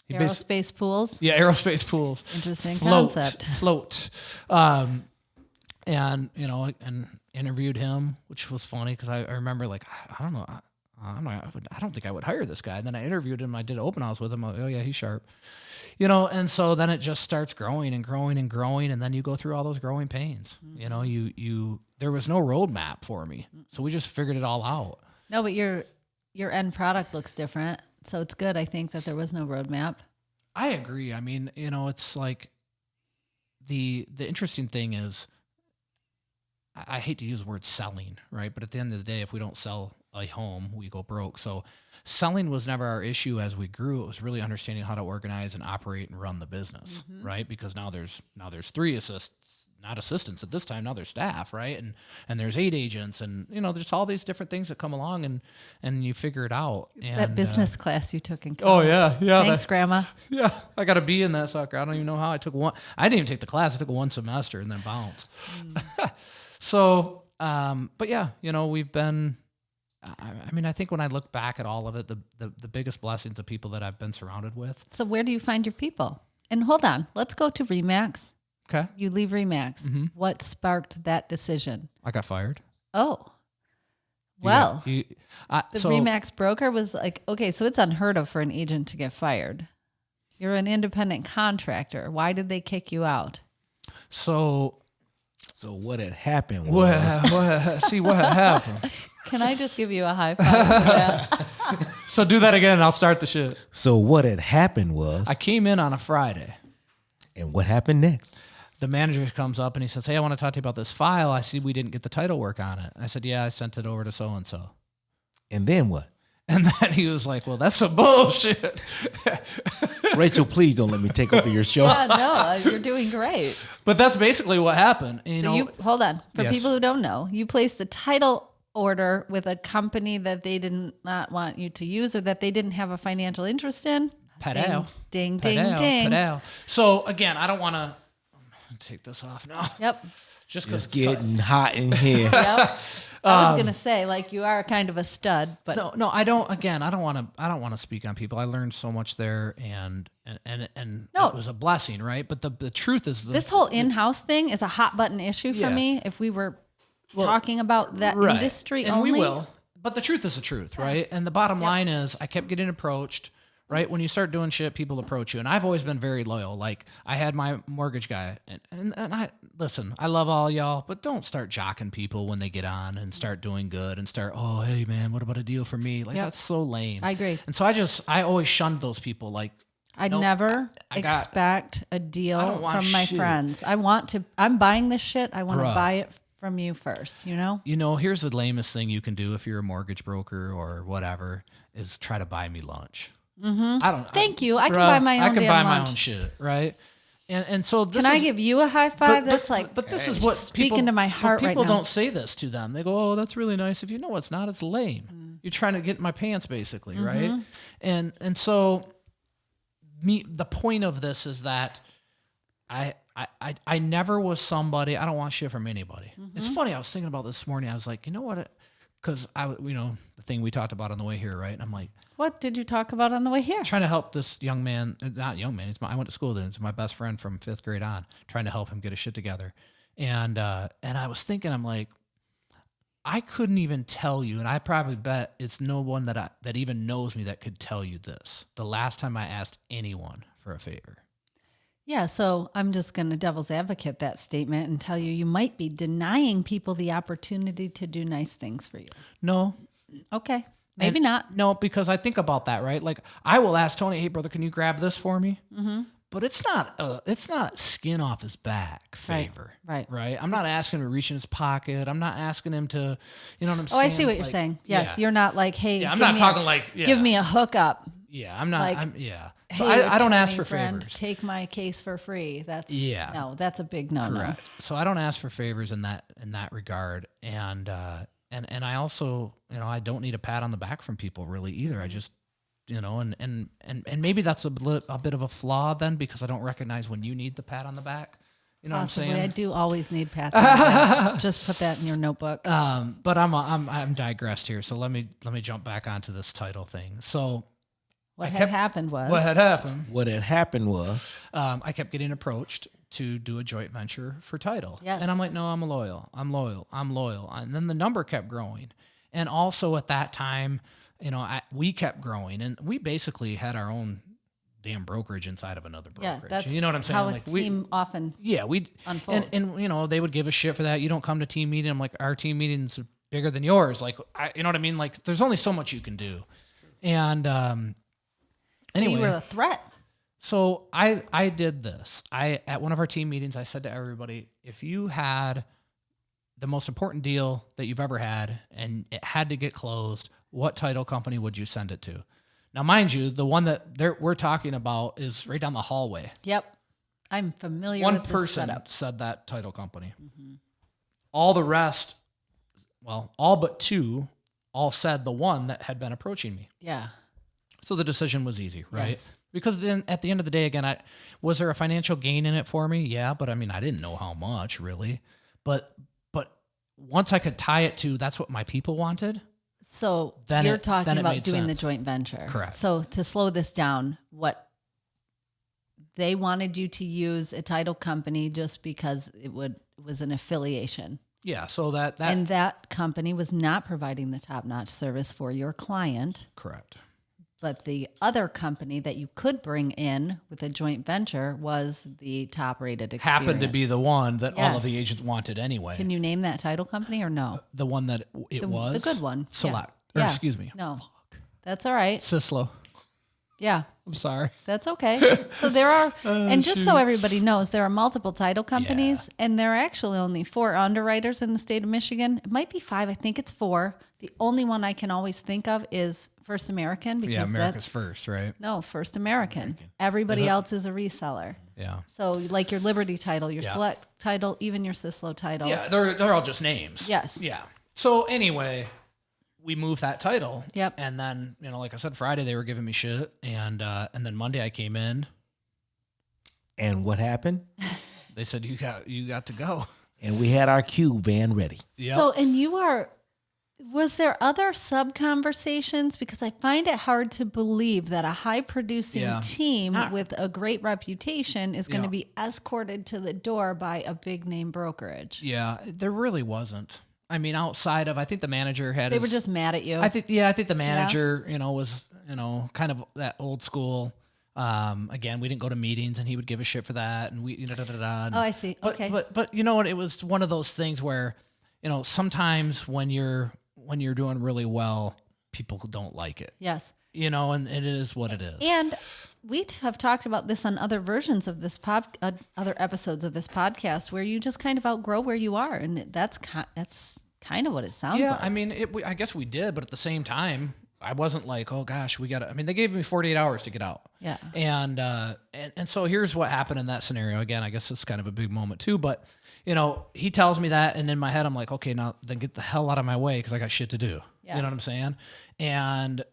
yeah. Aerospace pools? Yeah, aerospace pools. Interesting concept. Float. And, you know, and interviewed him, which was funny because I remember, like, I don't know, I don't think I would hire this guy. And then I interviewed him. I did an open house with him. I'm like, oh, yeah, he's sharp. You know, and so then it just starts growing and growing and growing. And then you go through all those growing pains. Mm-hmm. You know, there was no roadmap for me. So we just figured it all out. No, but your end product looks different. So it's good, I think, that there was no roadmap. I agree. I mean, you know, it's like the interesting thing is, I hate to use the word selling, right? But at the end of the day, if we don't sell a home, we go broke. So selling was never our issue as we grew. It was really understanding how to organize and operate and run the business, right? Because now there's 3 assistants at this time. Now there's staff, right? And there's 8 agents, and you know, there's all these different things that come along, and you figure it out. It's and that business class you took in college. Oh yeah. Thanks, Grandma. Yeah, I got a B in that sucker. I don't even know how I took one. I didn't even take the class. I took 1 semester and then bounced. So, but yeah, you know, we've been. I mean, I think when I look back at all of it, the biggest blessings of people that I've been surrounded with. So where do you find your people? And hold on, let's go to Remax. Okay. You leave Remax. Mm-hmm. What sparked that decision? I got fired. Oh. Well, the Remax broker was like, okay, so it's unheard of for an agent to get fired. You're an independent contractor. Why did they kick you out? So what had happened was... What had happened? Can I just give you a high five for that? So do that again and I'll start the shit. So what had happened was... I came in on a Friday. And what happened next? The manager comes up and he says, hey, I want to talk to you about this file. I see we didn't get the title work on it. I said, yeah, I sent it over to so-and-so. And then what? And then he was like, well, that's some bullshit. Rachel, please don't let me take over your show. Yeah, no, you're doing great. But that's basically what happened. Hold on. For Yes. people who don't know, you placed a title order with a company that they did not want you to use or that they didn't have a financial interest in. Padel. Ding, ding, ding. Padel. So again, I don't want to take this off now. Yep. Just It's getting hot in here. Yep. I was gonna say, like, you are kind of a stud, but no, I don't. Again, I don't want to speak on people. I learned so much there, and No. it was a blessing, right? But the truth is, this whole in-house thing is a hot button issue for Yeah. me. If we were talking about that right. industry and only, we will. But the truth is the truth, right? And the bottom line is, I kept getting approached. Right? When you start doing shit, people approach you. And I've always been very loyal. Like, I had my mortgage guy. And I, listen, I love all y'all, but don't start jocking people when they get on and start doing good and start, oh, hey, man, what about a deal for me? Like, that's so lame. I agree. And so I always shunned those people. Like, I never expect a deal from my friends. I'm buying this shit. I want to buy it from you first, you know? You know, here's the lamest thing you can do if you're a mortgage broker or whatever, is try to buy me lunch. Mm-hmm. I don't. Thank you. I can buy my own. I can damn buy lunch. my own shit, right? And so this can I give you a high five? That's but this is what speaking to my heart right now. People don't say this to them. They go, "Oh, that's really nice." If you know it's not, it's lame. You're trying to get in my pants, basically, right? And so, the point of this is that I never was somebody. I don't want shit from anybody. It's funny. I was thinking about this morning. I was like, you know what? Because the thing we talked about on the way here, right? And I'm like, what did you talk about on the way here? Trying to help this young man, not young man. I went to school with him. It's my best friend from 5th grade on. Trying to help him get his shit together, and I was thinking, I'm like, I couldn't even tell you, and I probably bet it's no one that even knows me that could tell you this. The last time I asked anyone for a favor. Yeah, so I'm just going to devil's advocate that statement and tell you might be denying people the opportunity to do nice things for you. No. Okay. Maybe not. No, because I think about that, right? Like, I will ask Tony, hey, brother, can you grab this for me? Mm-hmm. but it's not skin off his back favor. Right. I'm not asking him to reach in his pocket. I'm not asking him to, you know what I'm saying? Oh, I see what you're saying. Yes, you're not like, hey, I'm not talking give me a hookup. Yeah, I'm not. Like, So hey, I don't ask for friend, favors. take my case for free. That's Yeah. that's a big no. Correct. So I don't ask for favors in that regard, and I also, I don't need a pat on the back from people really either. I just, and maybe that's a bit of a flaw then, because I don't recognize when you need the pat on the back. You know Possibly. what I'm saying? I do always need pats on the back. Just put that in your notebook. But I'm digressed here. So let me jump back onto this title thing. So What had happened was I kept getting approached to do a joint venture for title. Yes. And I'm like, no, I'm loyal. And then the number kept growing. And also at that time, we kept growing, and we basically had our own damn brokerage inside of another brokerage. Yeah, that's you know what I'm saying? how Like a team often unfolds. and they would give a shit for that. You don't come to team meeting. I'm like, our team meeting's bigger than yours. Like, you know what I mean? Like, there's only so much you can do. And anyway, you were a threat. so I did this. At one of our team meetings, I said to everybody, if you had the most important deal that you've ever had and it had to get closed, what title company would you send it to? Now, mind you, the one that we're talking about is right down the hallway. Yep. I'm familiar One with this person setup. said that title company. Mm-hmm. All the rest, well, all but two, all said the one that had been approaching me. Yeah. So the decision was easy, right? Yes. Because then at the end of the day, again, was there a financial gain in it for me? Yeah, but I mean, I didn't know how much really. But once I could tie it to that's what my people wanted. So Then you're it talking about made doing the sense. joint venture. Correct. So to slow this down, what they wanted you to use a title company just because it was an affiliation. Yeah. So that And that company was not providing the top-notch service for your client. correct. But the other company that you could bring in with a joint venture was the top-rated experience. Happened to be the one that all Yes. of the agents wanted anyway. Can you name that title company or no? The one that it was The good one. Select. Yeah. Or Yeah. excuse me. No. That's all right. Sislo. Yeah. I'm sorry. That's okay. So there are, and just so everybody knows, there are multiple title companies, and there are actually only 4 underwriters in the state of Michigan. It might be 5. I think it's 4. The only one I can always think of is First American. Because Yeah, America's first, right? No, First American. Everybody else is a reseller. Yeah. So like your Liberty title, your Select title, even your Sislo title. Yeah, they're all just names. Yes. Yeah. So anyway, we moved that title. Yep. And then, like I said, Friday they were giving me shit, and then Monday I came in. And what happened? They said you got to go. And we had our Q van ready. Yeah. So, and was there other sub conversations? Because I find it hard to believe that a high producing team with a great reputation is going to be escorted to the door by a big name brokerage. Yeah, there really wasn't. I mean, outside of, I think the manager had. They were just mad at you. I think the manager, was, kind of that old school. Again, we didn't go to meetings, and he would give a shit for that, and we, Oh, I see. Okay. But you know what? It was one of those things where, sometimes when you're doing really well, people don't like it. Yes. And it is what it is. And we have talked about this on other versions of this other episodes of this podcast, where you just kind of outgrow where you are, and that's kind of what it sounds like. I mean, I guess we did, but at the same time, I wasn't like, oh gosh, we got to. I mean, they gave me 48 hours to get out. Yeah. And so here's what happened in that scenario. Again, I guess it's kind of a big moment too, but he tells me that, and in my head, I'm like, okay, now then get the hell out of my way because I got shit to do. Yeah. You know what I'm saying? And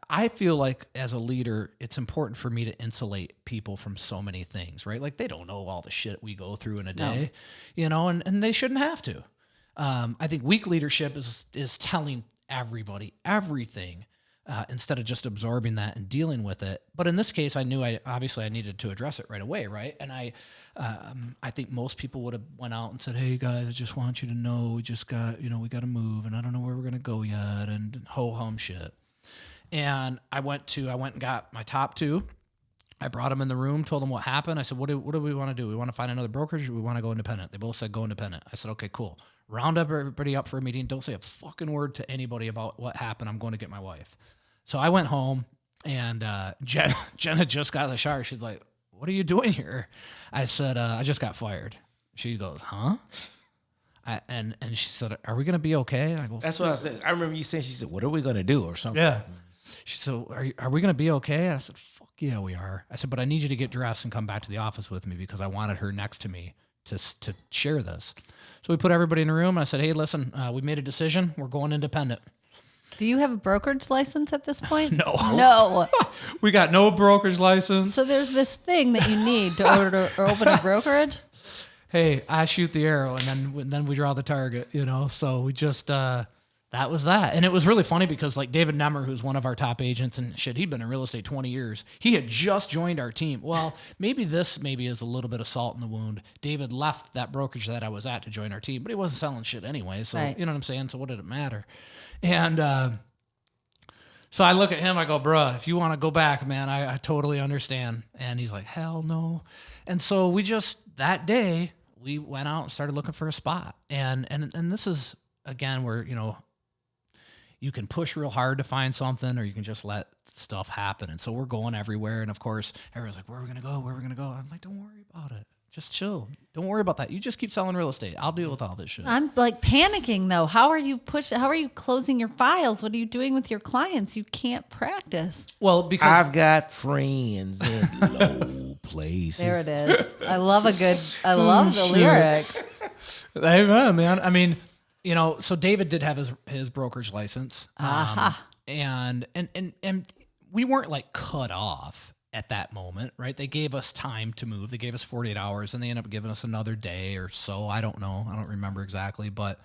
I feel like as a leader, it's important for me to insulate people from so many things, right? Like they don't know all the shit we go through in a day, and they shouldn't have to. I think weak leadership is telling everybody everything instead of just absorbing that and dealing with it. But in this case, I knew I needed to address it right away, right? And I think most people would have went out and said, "Hey guys, I just want you to know we just got we got to move, and I don't know where we're gonna go yet," and ho hum shit. And I went and got my top 2. I brought them in the room, told them what happened. I said, what do we want to do? We want to find another brokerage, or we want to go independent? They both said go independent. I said, okay, cool. Round up everybody up for a meeting. Don't say a fucking word to anybody about what happened. I'm going to get my wife. So I went home, And Jenna just got out of the shower. She's like, "What are you doing here?" I said, "I just got fired." She goes, "Huh?" And she said, "Are we gonna be okay?" I go, That's what I said. I remember you saying, she said, "What are we going to do?" or something. "Yeah." She said, "Are we gonna be okay?" And I said, "Fuck yeah, we are." I said, "But I need you to get dressed and come back to the office with me because I wanted her next to me to share this." So we put everybody in a room. And I said, "Hey, listen, we made a decision. We're going independent." Do you have a brokerage license at this point? No. No. We got no brokerage license. So there's this thing that you need to order or open a brokerage. Hey, I shoot the arrow and then we draw the target, you know? So we just, that was that. And it was really funny because like David Nemmer, who's one of our top agents and shit, he'd been in real estate 20 years. He had just joined our team. Well, maybe is a little bit of salt in the wound. David left that brokerage that I was at to join our team, but he wasn't selling shit anyway. So, right. You know what I'm saying? So what did it matter? And, so I look at him, I go, "Bruh, if you want to go back, man, I totally understand." And he's like, "Hell no." And so we just, that day, we went out and started looking for a spot. And this is, again, where, you know, you can push real hard to find something or you can just let stuff happen. And so we're going everywhere. And of course, everyone's like, "Where are we going to go? Where are we going to go?" I'm like, "Don't worry about it. Just chill. Don't worry about that. You just keep selling real estate. I'll deal with all this shit." I'm like panicking though. How are you closing your files? What are you doing with your clients? You can't practice. Well, because I've got friends in low places. There it is. I love the lyrics. Amen, man. I mean, you know, so David did have his brokerage license. And we weren't like cut off at that moment, right? They gave us time to move. They gave us 48 hours and they ended up giving us another day or so. I don't know. I don't remember exactly, but,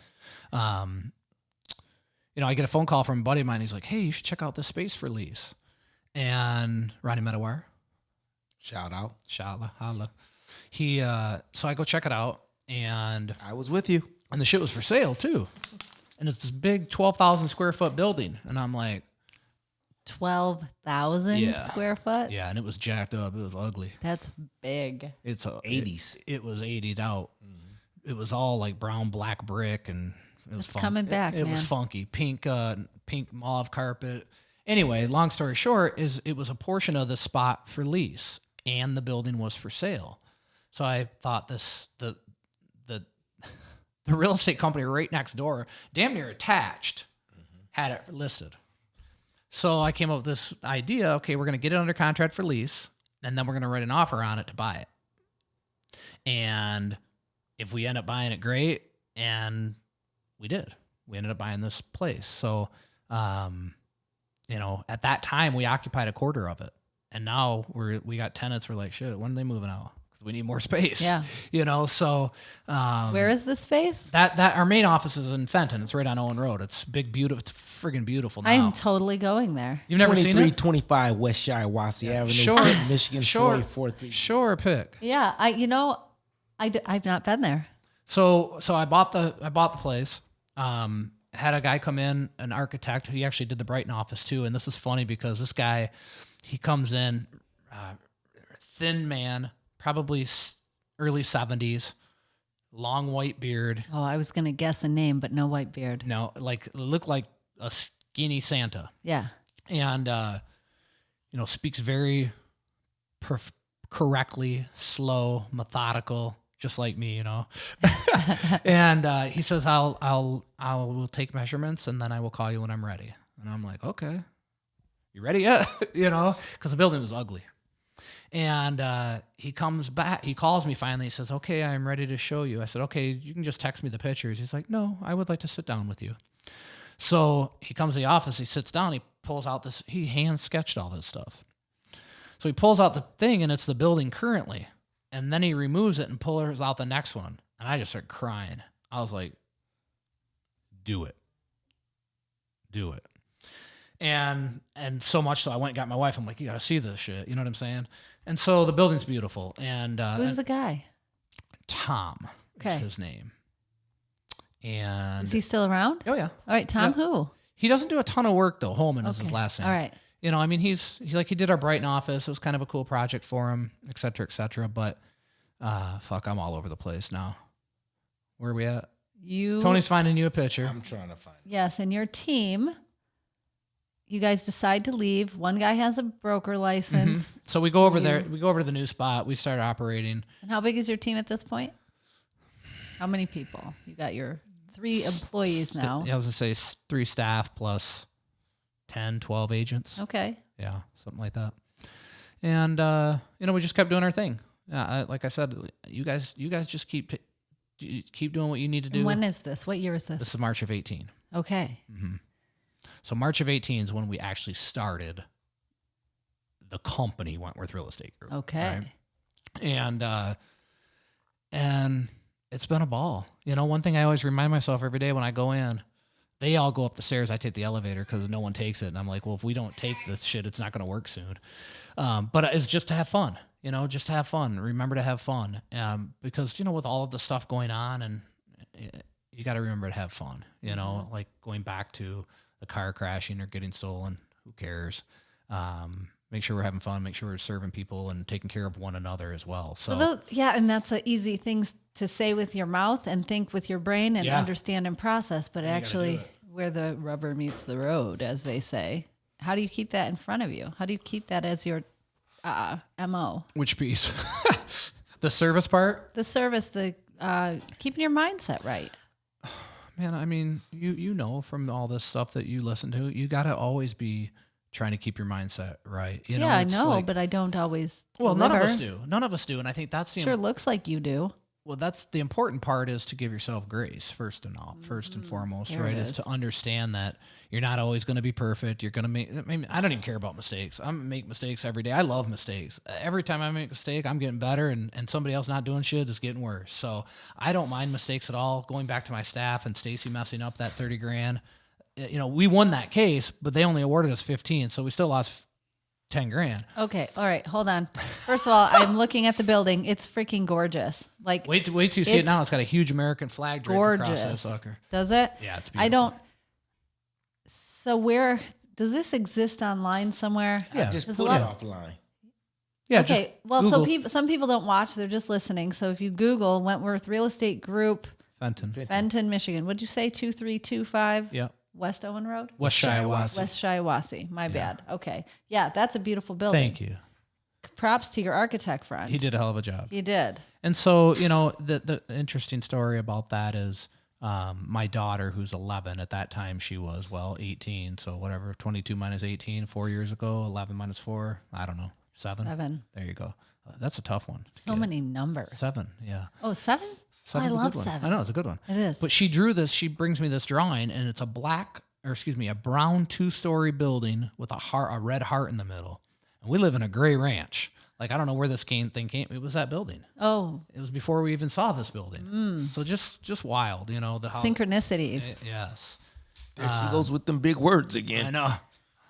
you know, I get a phone call from a buddy of mine. He's like, "Hey, you should check out this space for lease." And Ronnie Medawar, Shout out. holla. So I go check it out and I was with you. the shit was for sale too. And it's this big 12,000 square foot building. And I'm like, 12,000 square foot? yeah. And it was jacked up. It was ugly. That's big. It's 80s. It was 80'd out. It was all like brown, black brick, and it was fun. Coming back, It was funky. Pink mauve carpet. Anyway, long story short is it was a portion of the spot for lease and the building was for sale. So I thought the real estate company right next door, damn near attached, had it listed. So I came up with this idea. Okay, we're going to get it under contract for lease, and then we're going to write an offer on it to buy it. And if we end up buying it, great. And we did. We ended up buying this place. So, you know, at that time, we occupied a quarter of it. And now we got tenants. We're like, shit, when are they moving out? Because we need more space. Yeah. You know, so. Where is this space? That our main office is in Fenton. It's right on Owen Road. It's big, beautiful. It's friggin' beautiful now. I'm totally going there. You've never seen it? 2325 West Shiawassee Avenue, Sure. Fenton, Michigan, Sure. 443. Sure pick. Yeah, I've not been there. So I bought the place. Had a guy come in, an architect. He actually did the Brighton office too. And this is funny because this guy, he comes in, thin man, probably early 70s, long white beard. Oh, I was going to guess a name, but no white beard. No, like looked like a skinny Santa. Yeah. And you know, speaks very correctly, slow, methodical, just like me, you know. And he says, I will take measurements and then I will call you when I'm ready. And I'm like, okay, you ready yet? You know, because the building was ugly. And he comes back, he calls me finally, he says, okay, I'm ready to show you. I said, okay, you can just text me the pictures. He's like, no, I would like to sit down with you. So he comes to the office, he sits down, he pulls out this, he hand sketched all this stuff. So he pulls out the thing and it's the building currently. And then he removes it and pulls out the next one. And I just started crying. I was like, do it. Do it. And so much so I went and got my wife. I'm like, you got to see this shit. You know what I'm saying? And so the building's beautiful. And Who's the guy? Tom Okay. is his name. And Is he still around? oh, yeah. All right, Tom Yeah. who? He doesn't do a ton of work, though. Holman is his Okay. last name. All right. You know, I mean, he did our Brighton office. It was kind of a cool project for him, et cetera, et cetera. But fuck, I'm all over the place now. Where are we at? You Tony's finding you a picture. I'm trying to find it. Yes, and your team, you guys decide to leave. One guy has a broker license. So we go over there. We go over to the new spot. We start operating. And how big is your team at this point? How many people? You got your 3 employees now. I was going to say 3 staff plus 10, 12 agents. Okay. Yeah, something like that. And, we just kept doing our thing. Like I said, you guys just keep doing what you need to do. And when is this? What year is this? This is March of 18. Okay. So March of 18 is when we actually started the company Wentworth Real Estate Group. Okay. Right? And it's been a ball. One thing I always remind myself every day when I go in, they all go up the stairs. I take the elevator because no one takes it. And I'm like, well, if we don't take this shit, it's not going to work soon. But it's just to have fun, just to have fun. Remember to have fun. Because, with all of the stuff going on, and you got to remember to have fun, like going back to the car crashing or getting stolen. Who cares? Make sure we're having fun. Make sure we're serving people and taking care of one another as well. So and that's an easy thing to say with your mouth and think with your brain and understand and process, but actually where the rubber meets the road, as they say. How do you keep that in front of you? How do you keep that as your MO? Which piece? The service part? The service, keeping your mindset right. Man, I mean, you know from all this stuff that you listen to, you got to always be trying to keep your mindset right. I know, but I don't always. Well, deliver. none of us do. None of us do, and I think that's the sure looks like you do. Well, that's the important part, is to give yourself grace first and foremost, right? Is to understand that you're not always going to be perfect. You're going to make. I mean, I don't even care about mistakes. I make mistakes every day. I love mistakes. Every time I make a mistake, I'm getting better, and somebody else not doing shit is getting worse. So I don't mind mistakes at all. Going back to my staff and Stacy messing up that $30,000. We won that case, but they only awarded us 15, so we still lost $10,000. Okay, all right, hold on. First of all, I'm looking at the building. It's freaking gorgeous. Like, wait till you see it now. It's got a huge American flag draped across that sucker. Does it? Yeah, it's beautiful. I don't. So where does this exist online somewhere? Yeah, just put it offline. Yeah. Okay. Well, Google. so some people don't watch; they're just listening. So if you Google Wentworth Real Estate Group, Fenton, Michigan, what'd you say? 2325. Yeah. West Owen Road? West Shiawassee. West Shiawassee. My bad. Okay. Yeah, that's a beautiful building. Thank you. Props to your architect friend. He did a hell of a job. He did. And so, the interesting story about that is my daughter, who's 11, at that time she was, 18. So whatever, 22 minus 18, 4 years ago, 11 minus 4, I don't know, 7. There you go. That's a tough one. So many numbers. 7, yeah. Oh, 7? Seven's I love a good one. 7. I know, it's a good one. It is. But she drew this, she brings me this drawing, and it's a a brown 2-story building with a red heart in the middle. And we live in a gray ranch. Like, I don't know where this thing came. It was that building. Oh. It was before we even saw this building. So just wild, the synchronicities. Yes. There she goes with them big words again. I know.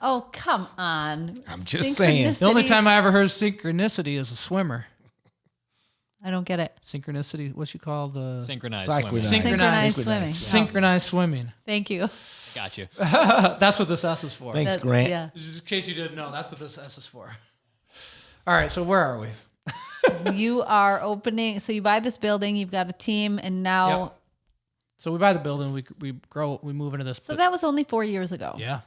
Oh, come on. I'm just saying. The only time I ever heard synchronicity is a swimmer. I don't get it. Synchronicity, what you call the... Synchronized swimming. Synchronized swimming. Thank you. Got you. That's what this S is for. Thanks, Grant. Yeah. Just in case you didn't know, that's what this S is for. All right, so where are we? You are opening, so you buy this building, you've got a team, and now... Yep. So we buy the building, we grow, we move into this... So that was only 4 years ago. Yeah.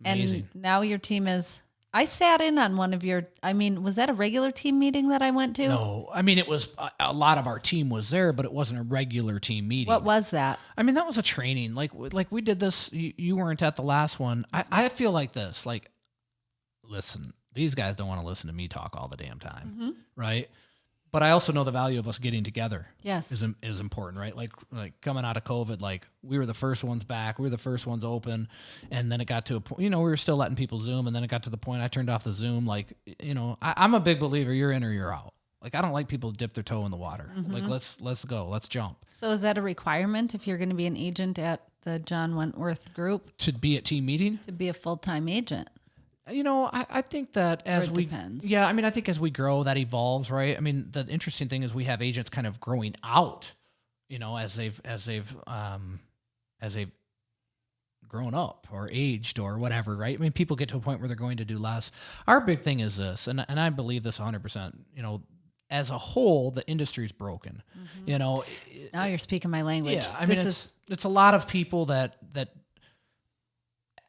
Amazing. And now your team is... I sat in on one of your... was that a regular team meeting that I went to? No. It was... A lot of our team was there, but it wasn't a regular team meeting. What was that? That was a training. Like we did this... You weren't at the last one. I feel like this. Like, listen, these guys don't want to listen to me talk all the damn time. Right? But I also know the value of us getting together. Yes. Is important, right? Like coming out of COVID, like we were the first ones back, we were the first ones open, and then it got to a point, we were still letting people Zoom, and then it got to the point I turned off the Zoom. Like, I'm a big believer, you're in or you're out. Like, I don't like people to dip their toe in the water. Like, let's go, let's jump. So is that a requirement if you're going to be an agent at the John Wentworth Group? To be at team meeting? To be a full-time agent? I think that as we, depends. yeah, I think as we grow, that evolves, right? The interesting thing is we have agents kind of growing out, as they've grown up or aged or whatever, right? People get to a point where they're going to do less. Our big thing is this, and I believe this 100%, as a whole, the industry's broken, Now you're speaking my language. Yeah. It's a lot of people that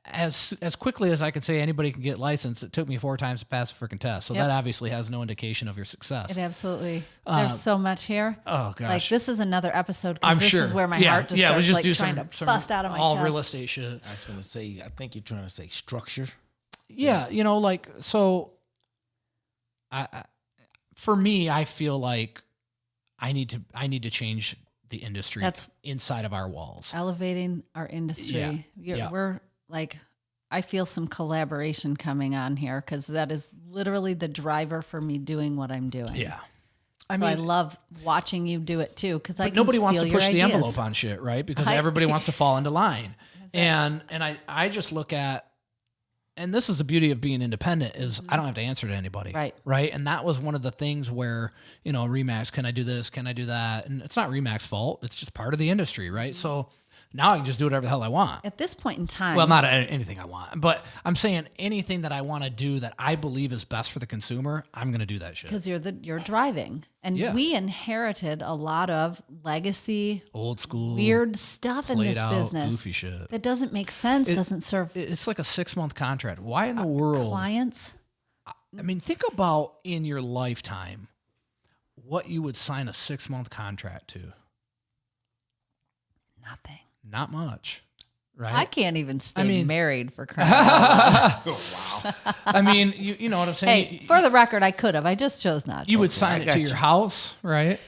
as quickly as I can say anybody can get licensed, it took me 4 times to pass a freaking test. So that obviously has no indication of your success. It absolutely. There's so much here. Oh gosh. Like this is another episode. I'm this sure. is where my heart just starts we'll just do trying to bust out of my all chest. real estate shit. I was going to say, I think you're trying to say structure. Yeah, so for me, I feel like I need to change the industry That's inside of our walls. Elevating our industry. We're like, I feel some collaboration coming on here because that is literally the driver for me doing what I'm doing. Yeah. I love watching you do it too because nobody wants to push the ideas. envelope on shit, right? Because everybody wants to fall into line. And I just look at, and this is the beauty of being independent is I don't have to answer to anybody. Right. And that was one of the things where, Remax, can I do this? Can I do that? And it's not Remax's fault. It's just part of the industry. Right. So now I can just do whatever the hell I want. At this point in time. Well, not anything I want, but I'm saying anything that I want to do that I believe is best for the consumer, I'm going to do that shit. Because you're driving. And we inherited a lot of legacy, old school, weird stuff in this business. Goofy shit. That doesn't make sense, doesn't serve. It's like a 6-month contract. Why in the world? Clients? I mean, think about in your lifetime what you would sign a 6-month contract to. Nothing. Not much, right? I can't even stay married for crying out loud. Wow. I mean, you know what I'm saying? Hey, for the record, I could have. I just chose not to. You would sign it to your house, right?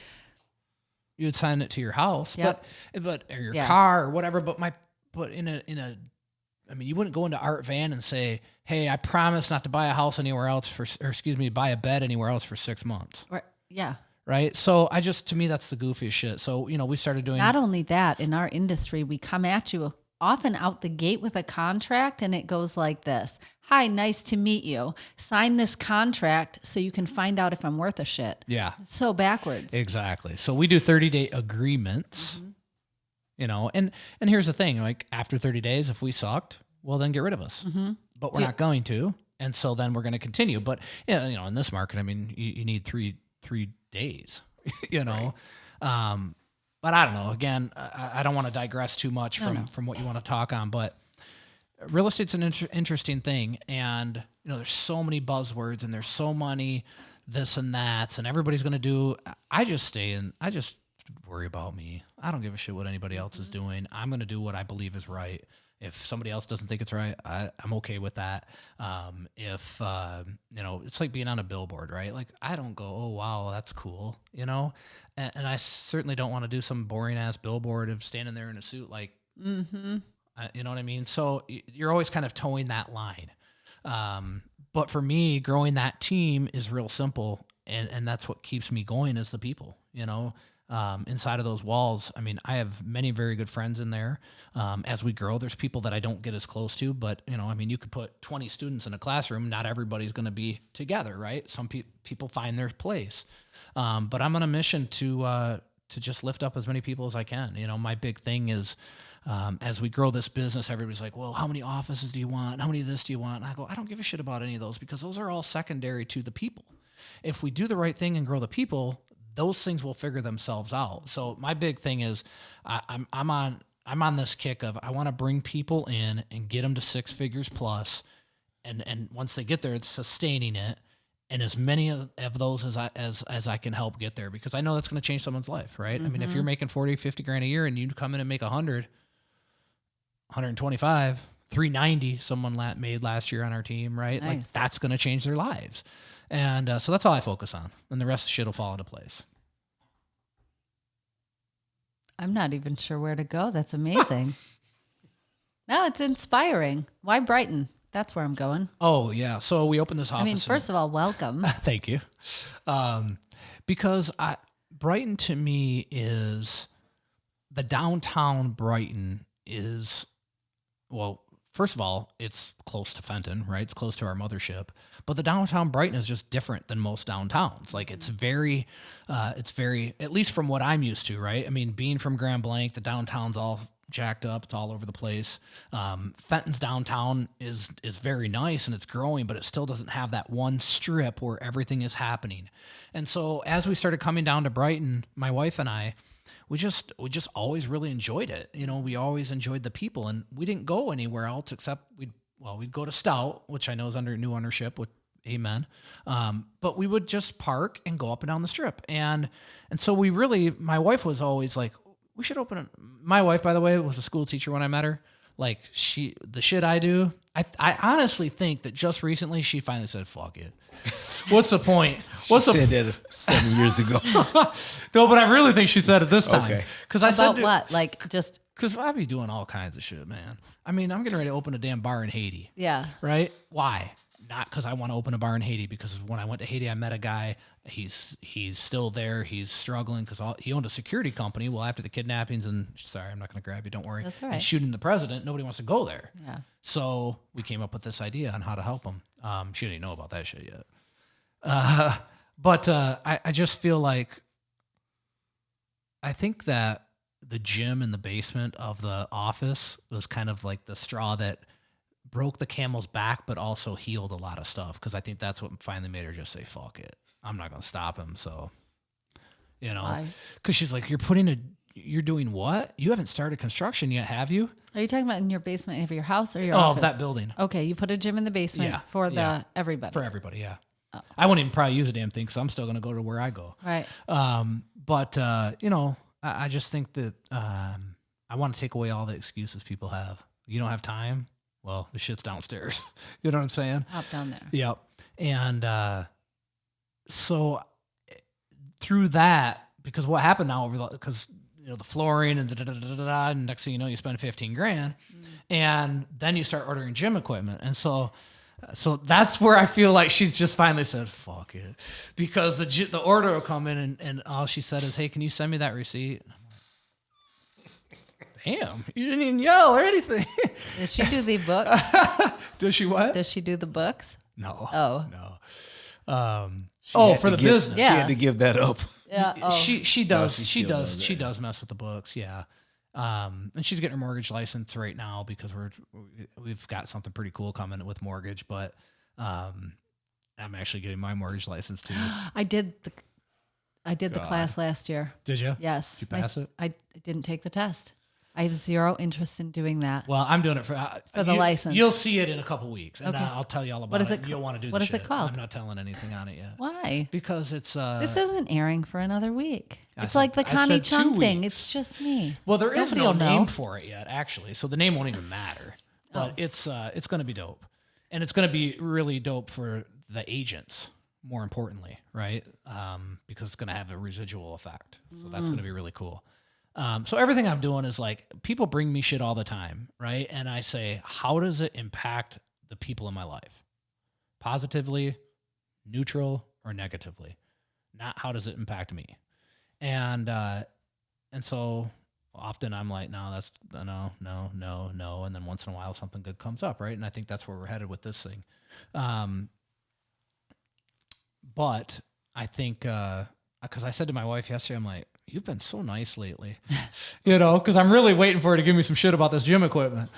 You would sign it to your house, Yep. but or your car or whatever. But in a, I mean, you wouldn't go into Art Van and say, "Hey, I promise not to buy a house anywhere else buy a bed anywhere else for 6 months." Right. Yeah. Right. So to me, that's the goofiest shit. So, we started doing. Not only that, in our industry, we come at you often out the gate with a contract and it goes like this. Hi, nice to meet you. Sign this contract so you can find out if I'm worth a shit. Yeah. It's so backwards. Exactly. So we do 30-day agreements, and here's the thing, like after 30 days, if we sucked, well, then get rid of us, but we're not going to. And so then we're going to continue. But in this market, I mean, you need three days, Right. But I don't know. Again, I don't want to digress too much from what you want to talk on, but real estate's an interesting thing. And, there's so many buzzwords and there's so many this and that, and everybody's going to do, I just worry about me. I don't give a shit what anybody else is doing. I'm going to do what I believe is right. If somebody else doesn't think it's right, I'm okay with that. It's like being on a billboard, right? Like I don't go, oh, wow, that's cool, and I certainly don't want to do some boring ass billboard of standing there in a suit. Like, you know what I mean? So you're always kind of towing that line. But for me, growing that team is real simple. And that's what keeps me going is the people, inside of those walls. I mean, I have many very good friends in there. As we grow, there's people that I don't get as close to, but you could put 20 students in a classroom. Not everybody's going to be together, right? Some people find their place. But I'm on a mission to just lift up as many people as I can. My big thing is, as we grow this business, everybody's like, well, how many offices do you want? How many of this do you want? And I go, I don't give a shit about any of those because those are all secondary to the people. If we do the right thing and grow the people, those things will figure themselves out. So my big thing is I'm on this kick of I want to bring people in and get them to 6 figures plus. And once they get there, it's sustaining it. And as many of those as I can help get there, because I know that's going to change someone's life, right? I mean, if you're making 40, 50 grand a year and you come in and make 100, 125, 390, someone made last year on our team, right? Nice. Like that's going to change their lives. And so that's all I focus on. And the rest of the shit will fall into place. I'm not even sure where to go. That's amazing. No, it's inspiring. Why Brighton? That's where I'm going. Oh, yeah. So we opened this office. I mean, first of all, welcome. Thank you. Because Brighton to me is the downtown Brighton is, well, first of all, it's close to Fenton, right? It's close to our mothership. But the downtown Brighton is just different than most downtowns. Like it's very, at least from what I'm used to, right? I mean, being from Grand Blanc, the downtown's all jacked up. It's all over the place. Fenton's downtown is very nice and it's growing, but it still doesn't have that one strip where everything is happening. And so as we started coming down to Brighton, my wife and I, we just always really enjoyed it. You know, we always enjoyed the people, and we didn't go anywhere else except we'd go to Stout, which I know is under new ownership with Amen. But we would just park and go up and down the strip. And so my wife was always like, we should open it. My wife, by the way, was a school teacher when I met her. Like the shit I do, I honestly think that just recently she finally said, fuck it. What's the point? She said that 7 years ago. No, but I really think she said it this time. Okay. About what? Like just... Because I be doing all kinds of shit, man. I mean, I'm getting ready to open a damn bar in Haiti. Yeah. Right? Why? Not because I want to open a bar in Haiti, because when I went to Haiti, I met a guy. He's still there. He's struggling because he owned a security company. Well, after the kidnappings and sorry, I'm not going to grab you. Don't worry. That's all right. And shooting the president, nobody wants to go there. Yeah. So we came up with this idea on how to help him. She didn't know about that shit yet. But I just feel like I think that the gym in the basement of the office was kind of like the straw that broke the camel's back, but also healed a lot of stuff. Cause I think that's what finally made her just say, fuck it. I'm not going to stop him. So, you know, Why? Cause she's like, you're doing what? You haven't started construction yet, have you? Are you talking about in your basement of your house or your Oh, office? of that building. Okay, you put a gym in the basement for everybody. For everybody. Yeah. I won't even probably use a damn thing. Cause I'm still going to go to where I go. Right. But you know, I just think that, I want to take away all the excuses people have. You don't have time. Well, the shit's downstairs. You know what I'm saying? Hop down there. Yep. And so through that, because what happened now because you know the flooring and and next thing you know you spend $15,000, and then you start ordering gym equipment, and so that's where I feel like she's just finally said fuck it, because the order will come in and all she said is, hey, can you send me that receipt? Damn, you didn't even yell or anything. Does she do the books? Does she what? Does she do the books? No. Oh. No. For the business. Yeah. She had to give that up. Yeah. Oh. She does. she She still does. does She that. does mess with the books. Yeah. And she's getting her mortgage license right now because we've got something pretty cool coming with mortgage, but I'm actually getting my mortgage license too. I did the class last year. Did you? Yes. Did you pass it? I didn't take the test. I have zero interest in doing that. Well, I'm doing it for the license. You'll see it in a couple weeks, and Okay. I'll tell you all about What is it. it You'll want to do what the is it shit. called? I'm not telling anything on it yet. Why? Because it's This isn't airing for another week. I It's said- like the I Connie said 2 Chung thing. weeks. It's just me. well, there is Nobody no will know. name for it yet, actually, so the name won't even matter. But it's going to be dope, and it's going to be really dope for the agents. More importantly, right? Because it's going to have a residual effect, so that's going to be really cool. So everything I'm doing is like, people bring me shit all the time, right? And I say, how does it impact the people in my life? Positively, neutral, or negatively? Not how does it impact me? And so often I'm like, no, that's no. And then once in a while something good comes up, right? And I think that's where we're headed with this thing. But I think, because I said to my wife yesterday, I'm like, you've been so nice lately, you know, because I'm really waiting for her to give me some shit about this gym equipment.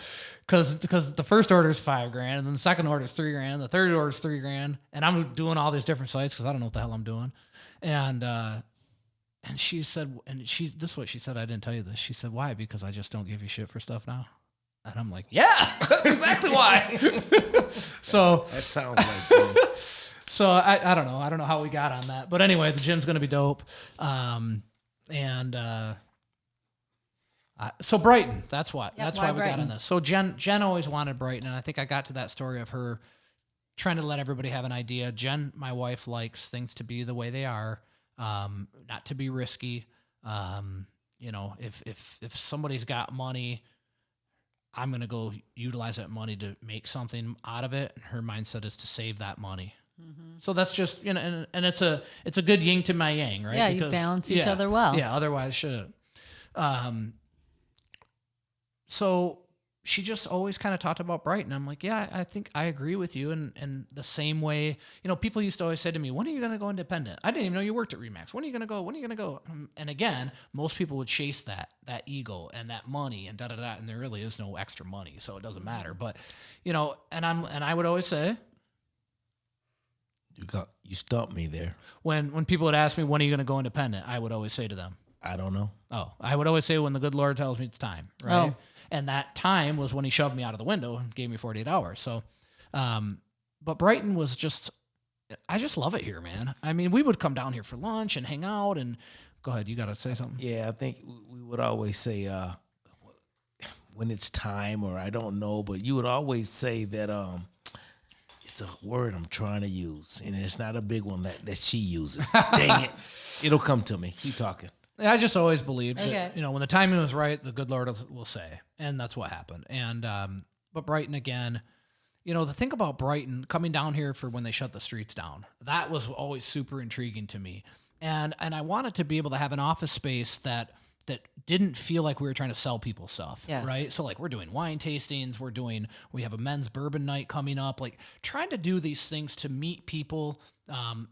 Because the first order is $5,000, and then the second order is $3,000, the third order is $3,000, and I'm doing all these different sites because I don't know what the hell I'm doing. And she said, this is what she said. I didn't tell you this. She said, why? Because I just don't give you shit for stuff now. And I'm like, yeah, that's exactly why. So That sounds like you. So I don't know. I don't know how we got on that. But anyway, the gym's going to be dope. So Brighton, that's what. Yeah, That's why why we got on Brighton? this. So Jen always wanted Brighton, and I think I got to that story of her trying to let everybody have an idea. Jen, my wife, likes things to be the way they are, not to be risky. You know, if somebody's got money, I'm going to go utilize that money to make something out of it. And her mindset is to save that money. Mm-hmm. So that's just, you know, and it's a good yin to my yang, right? Yeah, you balance each other well. Yeah, otherwise shit. So she just always kind of talked about Brighton. I'm like, yeah, I think I agree with you. And the same way, you know, people used to always say to me, when are you going to go independent? I didn't even know you worked at Remax. When are you going to go? When are you going to go? And again, most people would chase that ego and that money and da-da-da. And there really is no extra money. So it doesn't matter. But, you know, and I would always say, You stumped me there. when people would ask me, when are you going to go independent? I would always say to them, I don't know. Oh, I would always say when the good Lord tells me it's time, right? Oh. And that time was when he shoved me out of the window and gave me 48 hours. So, but Brighton was just, I just love it here, man. I mean, we would come down here for lunch and hang out and go ahead. You got to say something. Yeah, I think we would always say when it's time, or I don't know, but you would always say that it's a word I'm trying to use, and it's not a big one that she uses. Dang it. It'll come to me. Keep talking. I just always believed Okay. that, when the timing was right, the good Lord will say, and that's what happened. And, but Brighton again, the thing about Brighton coming down here for when they shut the streets down, that was always super intriguing to me. And I wanted to be able to have an office space that didn't feel like we were trying to sell people stuff, Yes. right? So like we're doing wine tastings, we have a men's bourbon night coming up, like trying to do these things to meet people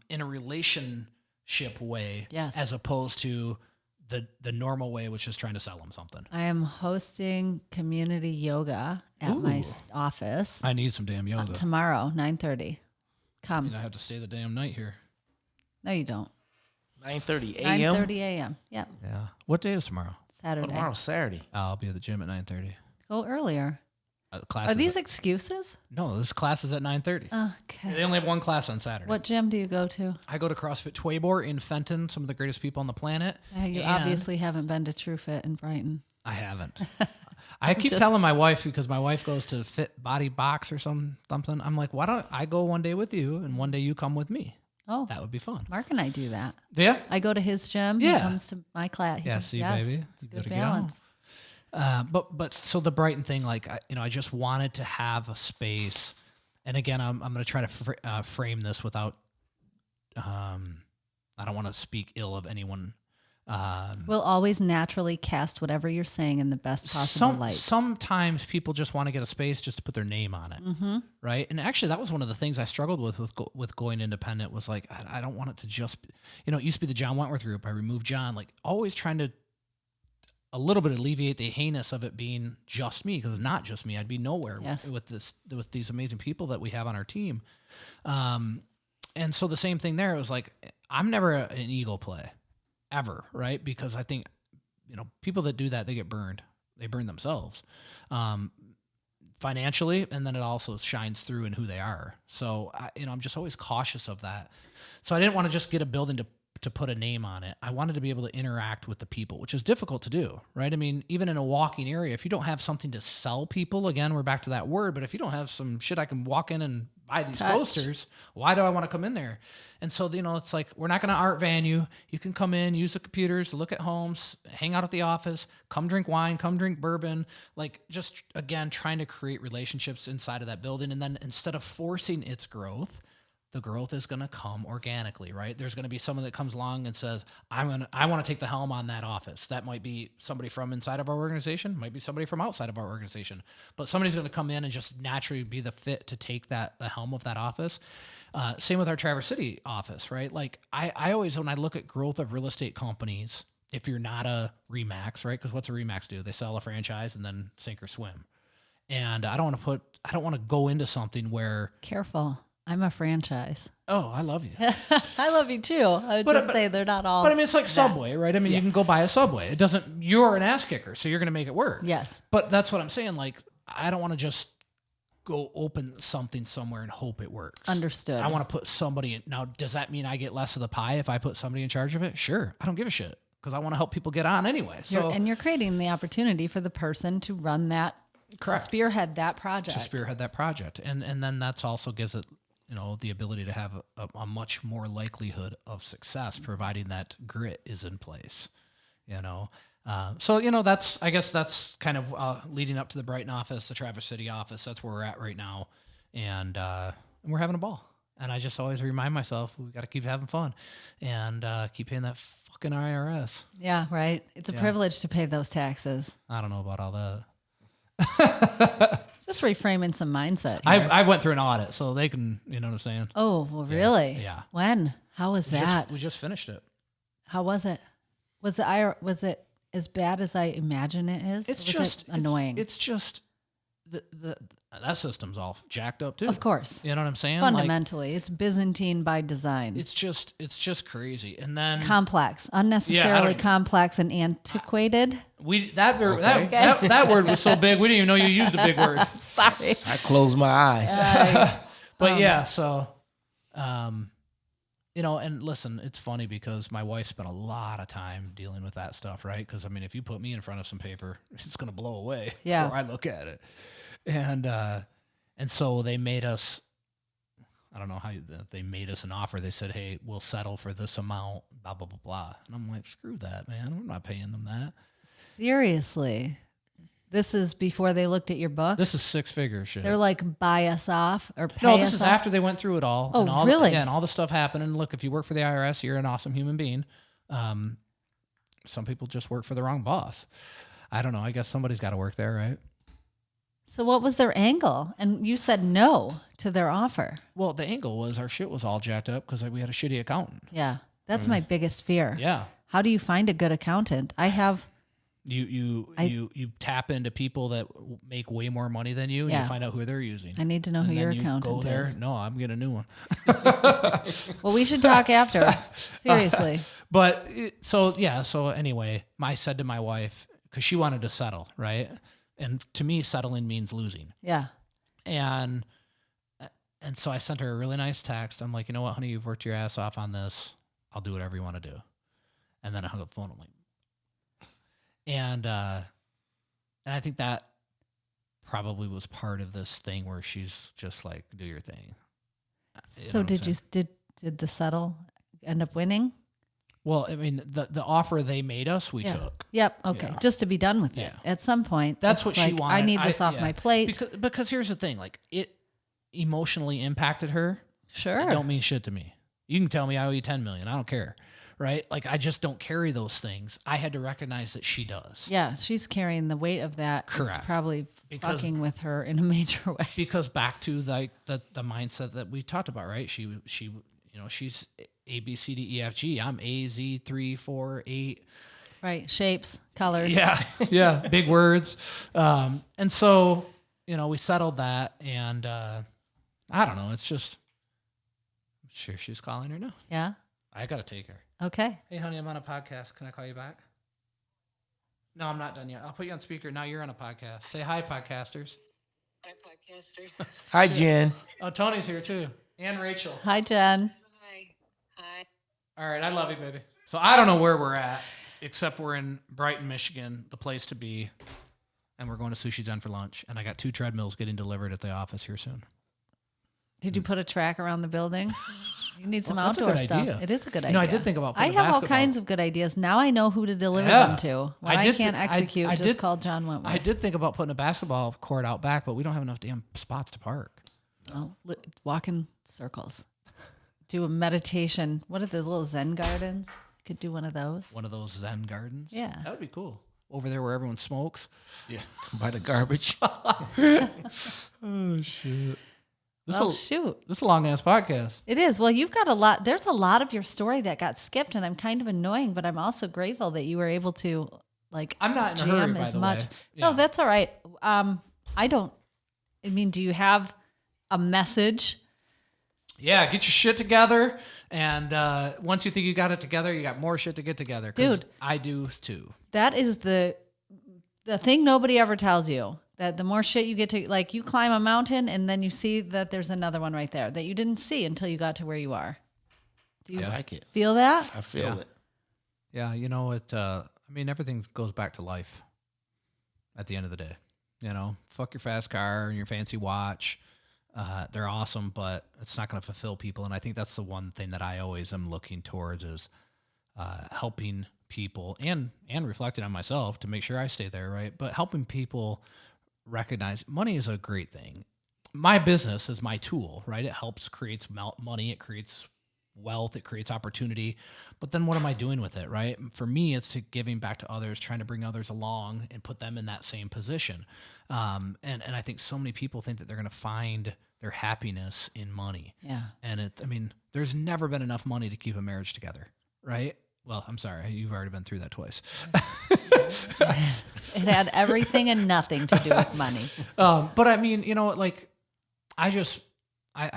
in a relationship way, Yes. as opposed to the normal way, which is trying to sell them something. I am hosting community yoga at my office I need some damn yoga. tomorrow, 9:30. Come. I have to stay the damn night here. No, you don't. 9:30 a.m. 9:30 a.m. Yep. Yeah. What day is tomorrow? Saturday. Tomorrow's Saturday. I'll be at the gym at 9:30. Go earlier. Class Are these excuses? No, this class is at 9:30. Okay. They only have one class on Saturday. What gym do you go to? I go to CrossFit Twabor in Fenton, some of the greatest people on the planet. You And obviously haven't been to TrueFit in Brighton. I haven't. I keep telling my wife, because my wife goes to Fit Body Box or something. I'm like, why don't I go one day with you and one day you come with me? Oh, That would be fun. Mark and I do that. Yeah. I go to his gym. Yeah. He comes to my class. Yeah, see, baby, It's a you good gotta get on. balance. But so the Brighton thing, like, I just wanted to have a space. And again, I'm going to try to frame this without, I don't want to speak ill of anyone. We'll always naturally cast whatever you're saying in the best possible light. Sometimes people just want to get a space just to put their name on it, right? And actually, that was one of the things I struggled with going independent. Was like, I don't want it to just, it used to be the John Wentworth Group. I removed John, like always trying to a little bit alleviate the heinous of it being just me, because it's not just me. I'd be nowhere Yes. with these amazing people that we have on our team. And so the same thing there. It was like, I'm never an ego play. Ever, right? Because I think, people that do that, they get burned. They burn themselves financially, and then it also shines through in who they are. So, I'm just always cautious of that. So I didn't want to just get a building to put a name on it. I wanted to be able to interact with the people, which is difficult to do, right? I mean, even in a walking area, if you don't have something to sell people, again, we're back to that word, but if you don't have some shit I can walk in and buy these posters, why do I want to come in there? And so, it's like, we're not going to art van you. You can come in, use the computers, look at homes, hang out at the office, come drink wine, come drink bourbon, like just, again, trying to create relationships inside of that building. And then instead of forcing its growth, the growth is going to come organically, right? There's going to be someone that comes along and says, I want to take the helm on that office. That might be somebody from inside of our organization, might be somebody from outside of our organization, but somebody's going to come in and just naturally be the fit to take the helm of that office. Same with our Traverse City office, right? Like I always, when I look at growth of real estate companies, if you're not a Remax, right? Because what's a Remax do? They sell a franchise and then sink or swim. And I don't want to go into something where, Careful. I'm a franchise. oh, I love you. I love you too. I would just say they're not all. But I mean, it's like Subway, right? I mean, you can go buy a Subway. You're an ass kicker, so you're going to make it work. Yes. But that's what I'm saying. Like, I don't want to just go open something somewhere and hope it works. Understood. I want to put somebody in. Now, does that mean I get less of the pie if I put somebody in charge of it? Sure. I don't give a shit, because I want to help people get on anyway. So you're creating the opportunity for the person to run that, Correct. to spearhead that project. to spearhead that project. And then that's also gives it, the ability to have a much more likelihood of success, providing that grit is in place, So, I guess that's kind of leading up to the Brighton office, the Traverse City office. That's where we're at right now. And we're having a ball. And I just always remind myself, we got to keep having fun and keep paying that fucking IRS. Yeah, right. It's a privilege to pay those taxes. I don't know about all that. It's just reframing some mindset here. I went through an audit, so they can, you know what I'm saying? Oh, well, really? Yeah. When? How was that? We just finished it. How was it? Was it as bad as I imagine it is? It's Or was just it annoying. It's just that system's all jacked up too. Of course. You know what I'm saying? Fundamentally, it's Byzantine by design. It's just crazy. And then Complex, unnecessarily don't- complex and antiquated. that word was so big we didn't even know you used a big word. Sorry. I closed my eyes. But yeah, so and listen, it's funny because my wife spent a lot of time dealing with that stuff, right? Because I mean, if you put me in front of some paper, it's gonna blow away before I look at it. And so they made us. I don't know how they made us an offer. They said, "Hey, we'll settle for this amount." Blah blah blah blah. And I'm like, "Screw that, man! I'm not paying them that." Seriously. This is before they looked at your book? This is 6-figure shit. They're like, buy us off or pay No, us this is off? after they went through it all. Oh, and all really? Yeah, and all the stuff happened. And look, if you work for the IRS, you're an awesome human being. Some people just work for the wrong boss. I don't know. I guess somebody's got to work there, right? So what was their angle? And you said no to their offer. Well, the angle was our shit was all jacked up because we had a shitty accountant. Yeah. That's my biggest fear. Yeah. How do you find a good accountant? I have... You tap into people that make way more money than you, and Yeah. you find out who they're using. I need to know who And your then you accountant go there. is. No, I'm getting a new one. Well, we should talk after. Seriously. But so anyway, I said to my wife, because she wanted to settle, right? And to me, settling means losing. Yeah. And so I sent her a really nice text. I'm like, you know what, honey, you've worked your ass off on this. I'll do whatever you want to do. And then I hung up the phone. I'm like, and I think that probably was part of this thing where she's just like, do your thing. So did the settle end up winning? Well, I mean, the offer they made us, we took. Yep. Okay. Yeah. Just to be done with it. Yeah. At some point, That's it's what she like, wanted. I need this off my plate. Because here's the thing, like it emotionally impacted her. Sure. It don't mean shit to me. You can tell me I owe you $10 million. I don't care. Right? Like I just don't carry those things. I had to recognize that she does. Yeah. She's carrying the weight of that. Correct. It's probably fucking with her in a major way. Because back to like the mindset that we talked about, right? She she's A, B, C, D, E, F, G. I'm A, Z, 3, 4, 8. Right. Shapes, colors. Yeah. Yeah. Big words. And so, we settled that and I don't know. It's just, I'm sure she's calling her now. Yeah. I got to take her. Okay. Hey, honey, I'm on a podcast. Can I call you back? No, I'm not done yet. I'll put you on speaker. Now you're on a podcast. Say hi, podcasters. Hi, podcasters. Hi, Jen. Oh, Tony's here too. And Rachel. Hi, Jen. Hi. All right. I love you, baby. So I don't know where we're at, except we're in Brighton, Michigan, the place to be. And we're going to Sushi Zen for lunch. And I got 2 treadmills getting delivered at the office here soon. Did you put a track around the building? You need some Well, that's a outdoor good stuff. idea. It is a good You idea. know, I did think about I putting have a all basketball- kinds of good ideas. Now I know who to deliver Yeah. them to. When I I, did can't th- I- execute, I just did- call John Wentworth. I did think about putting a basketball court out back, but we don't have enough damn spots to park. Well, walk in circles. Do a meditation. What are the little Zen gardens? Could do one of those. One of those Zen gardens. Yeah. That would be cool. Over there where everyone smokes. Yeah, by the garbage. Oh, shit. Well, shoot. This is a long ass podcast. It is. Well, you've got a lot. There's a lot of your story that got skipped, and I'm kind of annoying, but I'm also grateful that you were able to, like, I'm not in a jam hurry, by as the much. way. No, Yeah. that's all right. Do you have a message? Yeah, get your shit together. And once you think you got it together, you got more shit to get together. 'Cause Dude. I do too. That is the thing nobody ever tells you. That the more shit you get to, like, you climb a mountain and then you see that there's another one right there that you didn't see until you got to where you are. Do you I like it. feel that? I feel Yeah. it. Yeah, everything goes back to life at the end of the day. Fuck your fast car and your fancy watch. They're awesome, but it's not going to fulfill people. And I think that's the one thing that I always am looking towards is helping people and reflecting on myself to make sure I stay there, right? But helping people recognize money is a great thing. My business is my tool, right? It creates money, it creates wealth, it creates opportunity. But then what am I doing with it, right? For me, it's to giving back to others, trying to bring others along and put them in that same position. And I think so many people think that they're going to find their happiness in money. Yeah. And there's never been enough money to keep a marriage together, right? Well, I'm sorry. You've already been through that twice. It had everything and nothing to do with money. But I mean, like I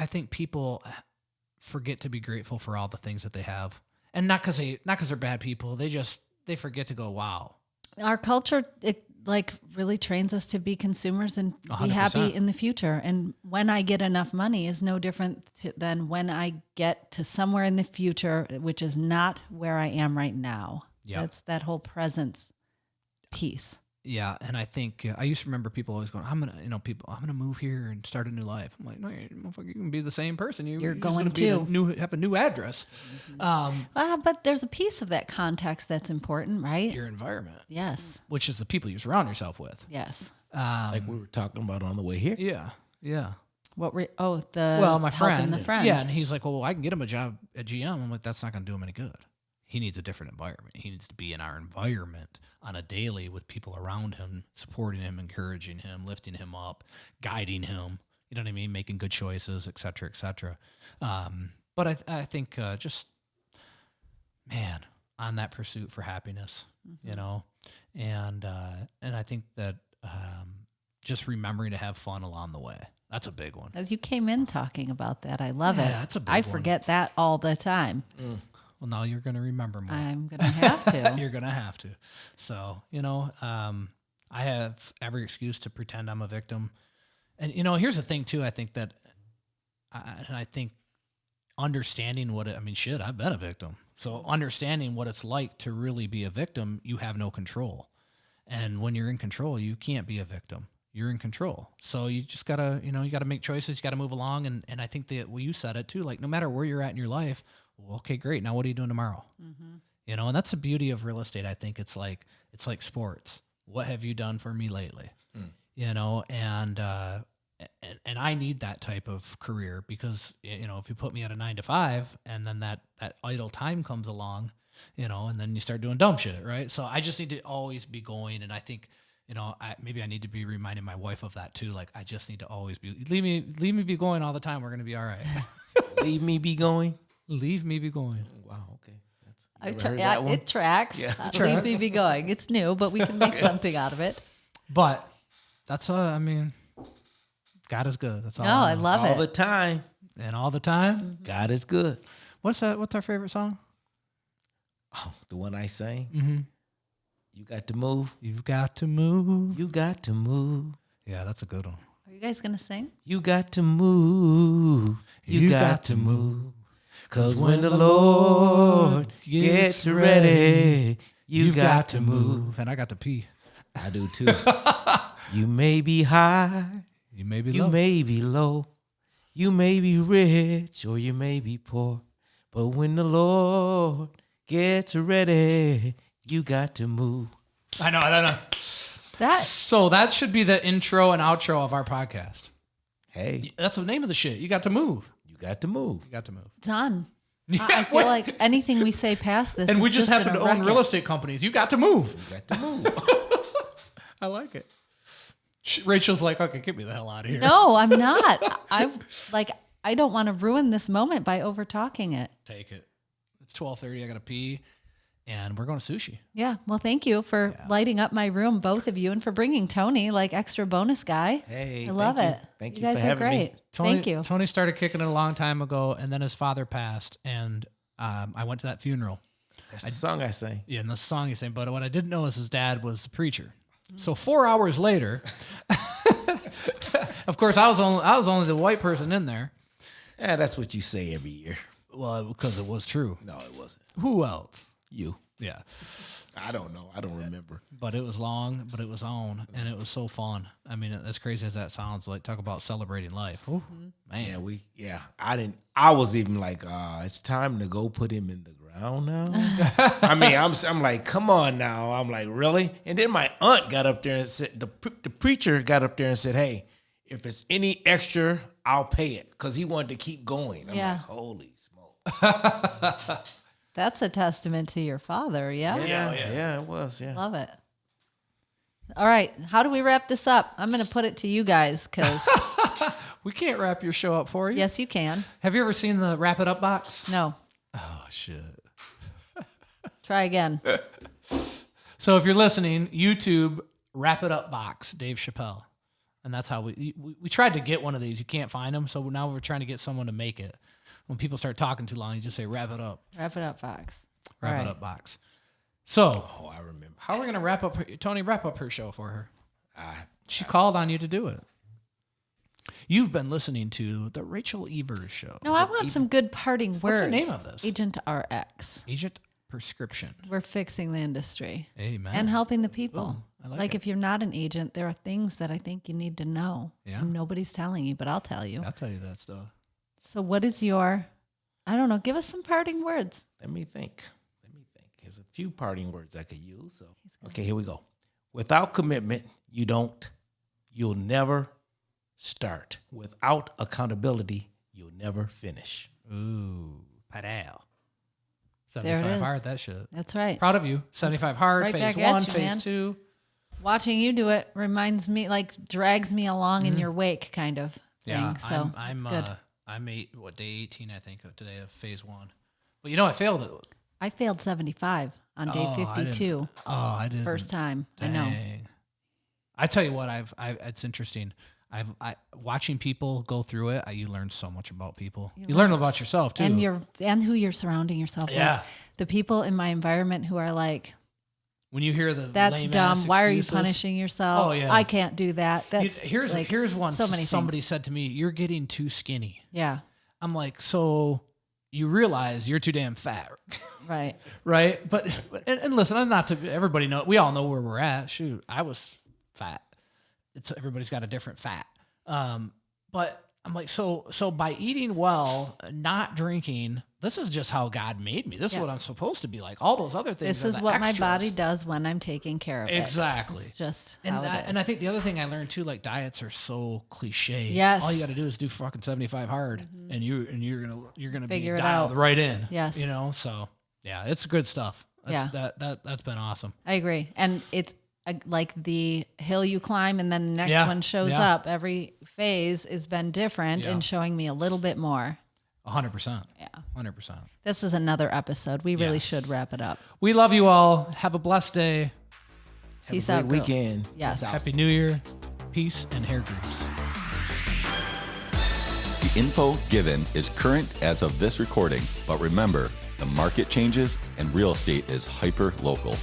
think people forget to be grateful for all the things that they have. And not because they're bad people. They forget to go, wow. Our culture, it like really trains us to be consumers and be 100%. happy in the future. And when I get enough money is no different than when I get to somewhere in the future, which is not where I am right now. Yep. That's that whole presence piece. Yeah, and I think I used to remember people always going, "I'm gonna move here and start a new life." I'm like, "No, you can be the same person. You're just going gonna have a new address." But there's a piece of that context that's important, right? Your environment, Yes. which is the people you surround yourself with. Yes. Like we were talking about on the way here. Yeah. My My friend, the friend. Yeah, and he's like, "Well, I can get him a job at GM." I'm like, "That's not gonna do him any good. He needs a different environment. He needs to be in our environment on a daily with people around him, supporting him, encouraging him, lifting him up, guiding him. You know what I mean? Making good choices, et cetera, et cetera." But I think just, man, on that pursuit for happiness, and I think that just remembering to have fun along the way. That's a big one. As you came in talking about that, I love it. That's a big I one. forget that all the time. Well, now you're going to remember more. I'm going to have to. You're going to have to. So, I have every excuse to pretend I'm a victim. And, here's the thing too. I think that, I think understanding I've been a victim. So understanding what it's like to really be a victim, you have no control. And when you're in control, you can't be a victim. You're in control. So you just gotta, you gotta make choices. You gotta move along. And I think that you said it too, like no matter where you're at in your life, well, okay, great. Now what are you doing tomorrow? Mm-hmm. And that's the beauty of real estate. I think it's like sports. What have you done for me lately? And I need that type of career because, if you put me at a 9 to 5 and then that idle time comes along, and then you start doing dumb shit. Right. So I just need to always be going. And I think, maybe I need to be reminding my wife of that too. Like I just need to always be, leave me be going all the time. We're going to be all right. Leave me be going. Leave me be going. Wow. Okay. It tracks. Yeah. Leave me be going. It's new, but we can make something out of it. But that's God is good. That's all. No, I love All it. the time. And all the time. God is good. What's our favorite song? Oh, the one I sang. Mm-hmm. You got to move. You've got to move. You got to move. Yeah, that's a good one. Are you guys going to sing? You got to move. You got to move. 'Cause when the Lord gets ready, you got to move. And I got to pee. I do too. You may be high. You may be You low. may be low. You may be rich or you may be poor. But when the Lord gets ready, you got to move. I know. So that should be the intro and outro of our podcast. Hey, That's the name of the shit. You got to move. you got to move. You got to move. Done. I feel like anything we say past this And we is just happen gonna to own wreck real it. estate companies. You got to move. You got to move. I like it. Rachel's like, okay, get me the hell out of here. No, I'm not. I don't want to ruin this moment by over talking it. Take it. It's 12:30. I got to pee. And we're going to sushi. Yeah. Well, thank you for lighting up my room, both of you, and for bringing Tony, like extra bonus guy. Hey, I love thank it. you. Thank you guys for are having me. great. Thank you. Tony started kicking it a long time ago, and then his father passed, and I went to that funeral. That's the song I sang. Yeah, and the song he's saying, but what I didn't know is his dad was the preacher. So 4 hours later, of course, I was only the white person in there. Yeah, that's what you say every year. Well, because it was true. No, it wasn't. Who else? You. Yeah. I don't know. I don't remember. But it was long, but it was on, and it was so fun. I mean, as crazy as that sounds, like talk about celebrating life. Ooh, man. I was even like, it's time to go put him in the ground now. I mean, I'm like, come on now. I'm like, really? And then my aunt got up there and said, the preacher got up there and said, hey, if it's any extra, I'll pay it. Because he wanted to keep going. I'm like, holy smoke. That's a testament to your father. Yeah. Yeah, it was. Yeah. Love it. All right. How do we wrap this up? I'm going to put it to you guys because We can't wrap your show up for you. yes, you can. Have you ever seen the Wrap It Up box? No. Oh, shit. Try again. So if you're listening, YouTube, Wrap It Up Box, Dave Chappelle. And that's how we tried to get one of these. You can't find them. So now we're trying to get someone to make it. When people start talking too long, you just say, wrap it up. Wrap it up, Fox. Wrap it up box. So, I remember. how are we going to wrap up Tony, wrap up her show for her? She called on you to do it. You've been listening to the Rachele Evers show. No, I want some good parting words. What's the name of this? AgentRx. Agent Prescription. We're fixing the industry. Amen. And helping the people. Ooh, I like it. if you're not an agent, there are things that I think you need to know. Yeah. And nobody's telling you, but I'll tell you. I'll tell you that stuff. So what is your, I don't know, give us some parting words. Let me think. There's a few parting words I could use. So, okay, here we go. Without commitment, you'll never start. Without accountability, you'll never finish. Ooh, padal. There it 75 is. hard, that shit. That's right. Proud of you. 75 hard, Right phase back at 1, you, phase man. 2. Watching you do it reminds me, drags me along in your wake kind of thing. Yeah, So I'm it's good. I'm day 18, I think, of today of phase 1. But I failed it. I failed 75 on day 52. I didn't. First time. I know. Dang. I tell you what, it's interesting. Watching people go through it, you learn so much about people. You learn about yourself too. And who you're surrounding yourself Yeah. with. The people in my environment who are like, when you hear the that's lame dumb. ass Why are you excuses. punishing yourself? Oh, yeah. I can't do that. That's Here's one. So many Somebody things. said to me, "You're getting too skinny." Yeah. I'm like, so you realize you're too damn fat, Right. right? But and listen, I'm not to everybody know. We all know where we're at. Shoot, I was fat. Everybody's got a different fat. But I'm like, so by eating well, not drinking, this is just how God made me. This is what I'm supposed to be like. All those other things. This are is the what extras. my body does when I'm taking care of it. Exactly. It's just And how it is. and I think the other thing I learned too, diets are so cliche. Yes. All you got to do is do fucking 75 hard, and you're gonna Figure be it dialed out. right in. Yes. So yeah, it's good stuff. That's, Yeah. That's been awesome. I agree. And it's like the hill you climb and then the next Yeah, one shows yeah. up. Every phase has been different Yeah. and showing me a little bit more. 100%. Yeah. 100%. This is another episode. We really Yes. should wrap it up. We love you all. Have a blessed day. Peace Have a out. great girl. weekend. Yes. Happy New Year. Peace and hair grease. The info given is current as of this recording, but remember, the market changes and real estate is hyper local.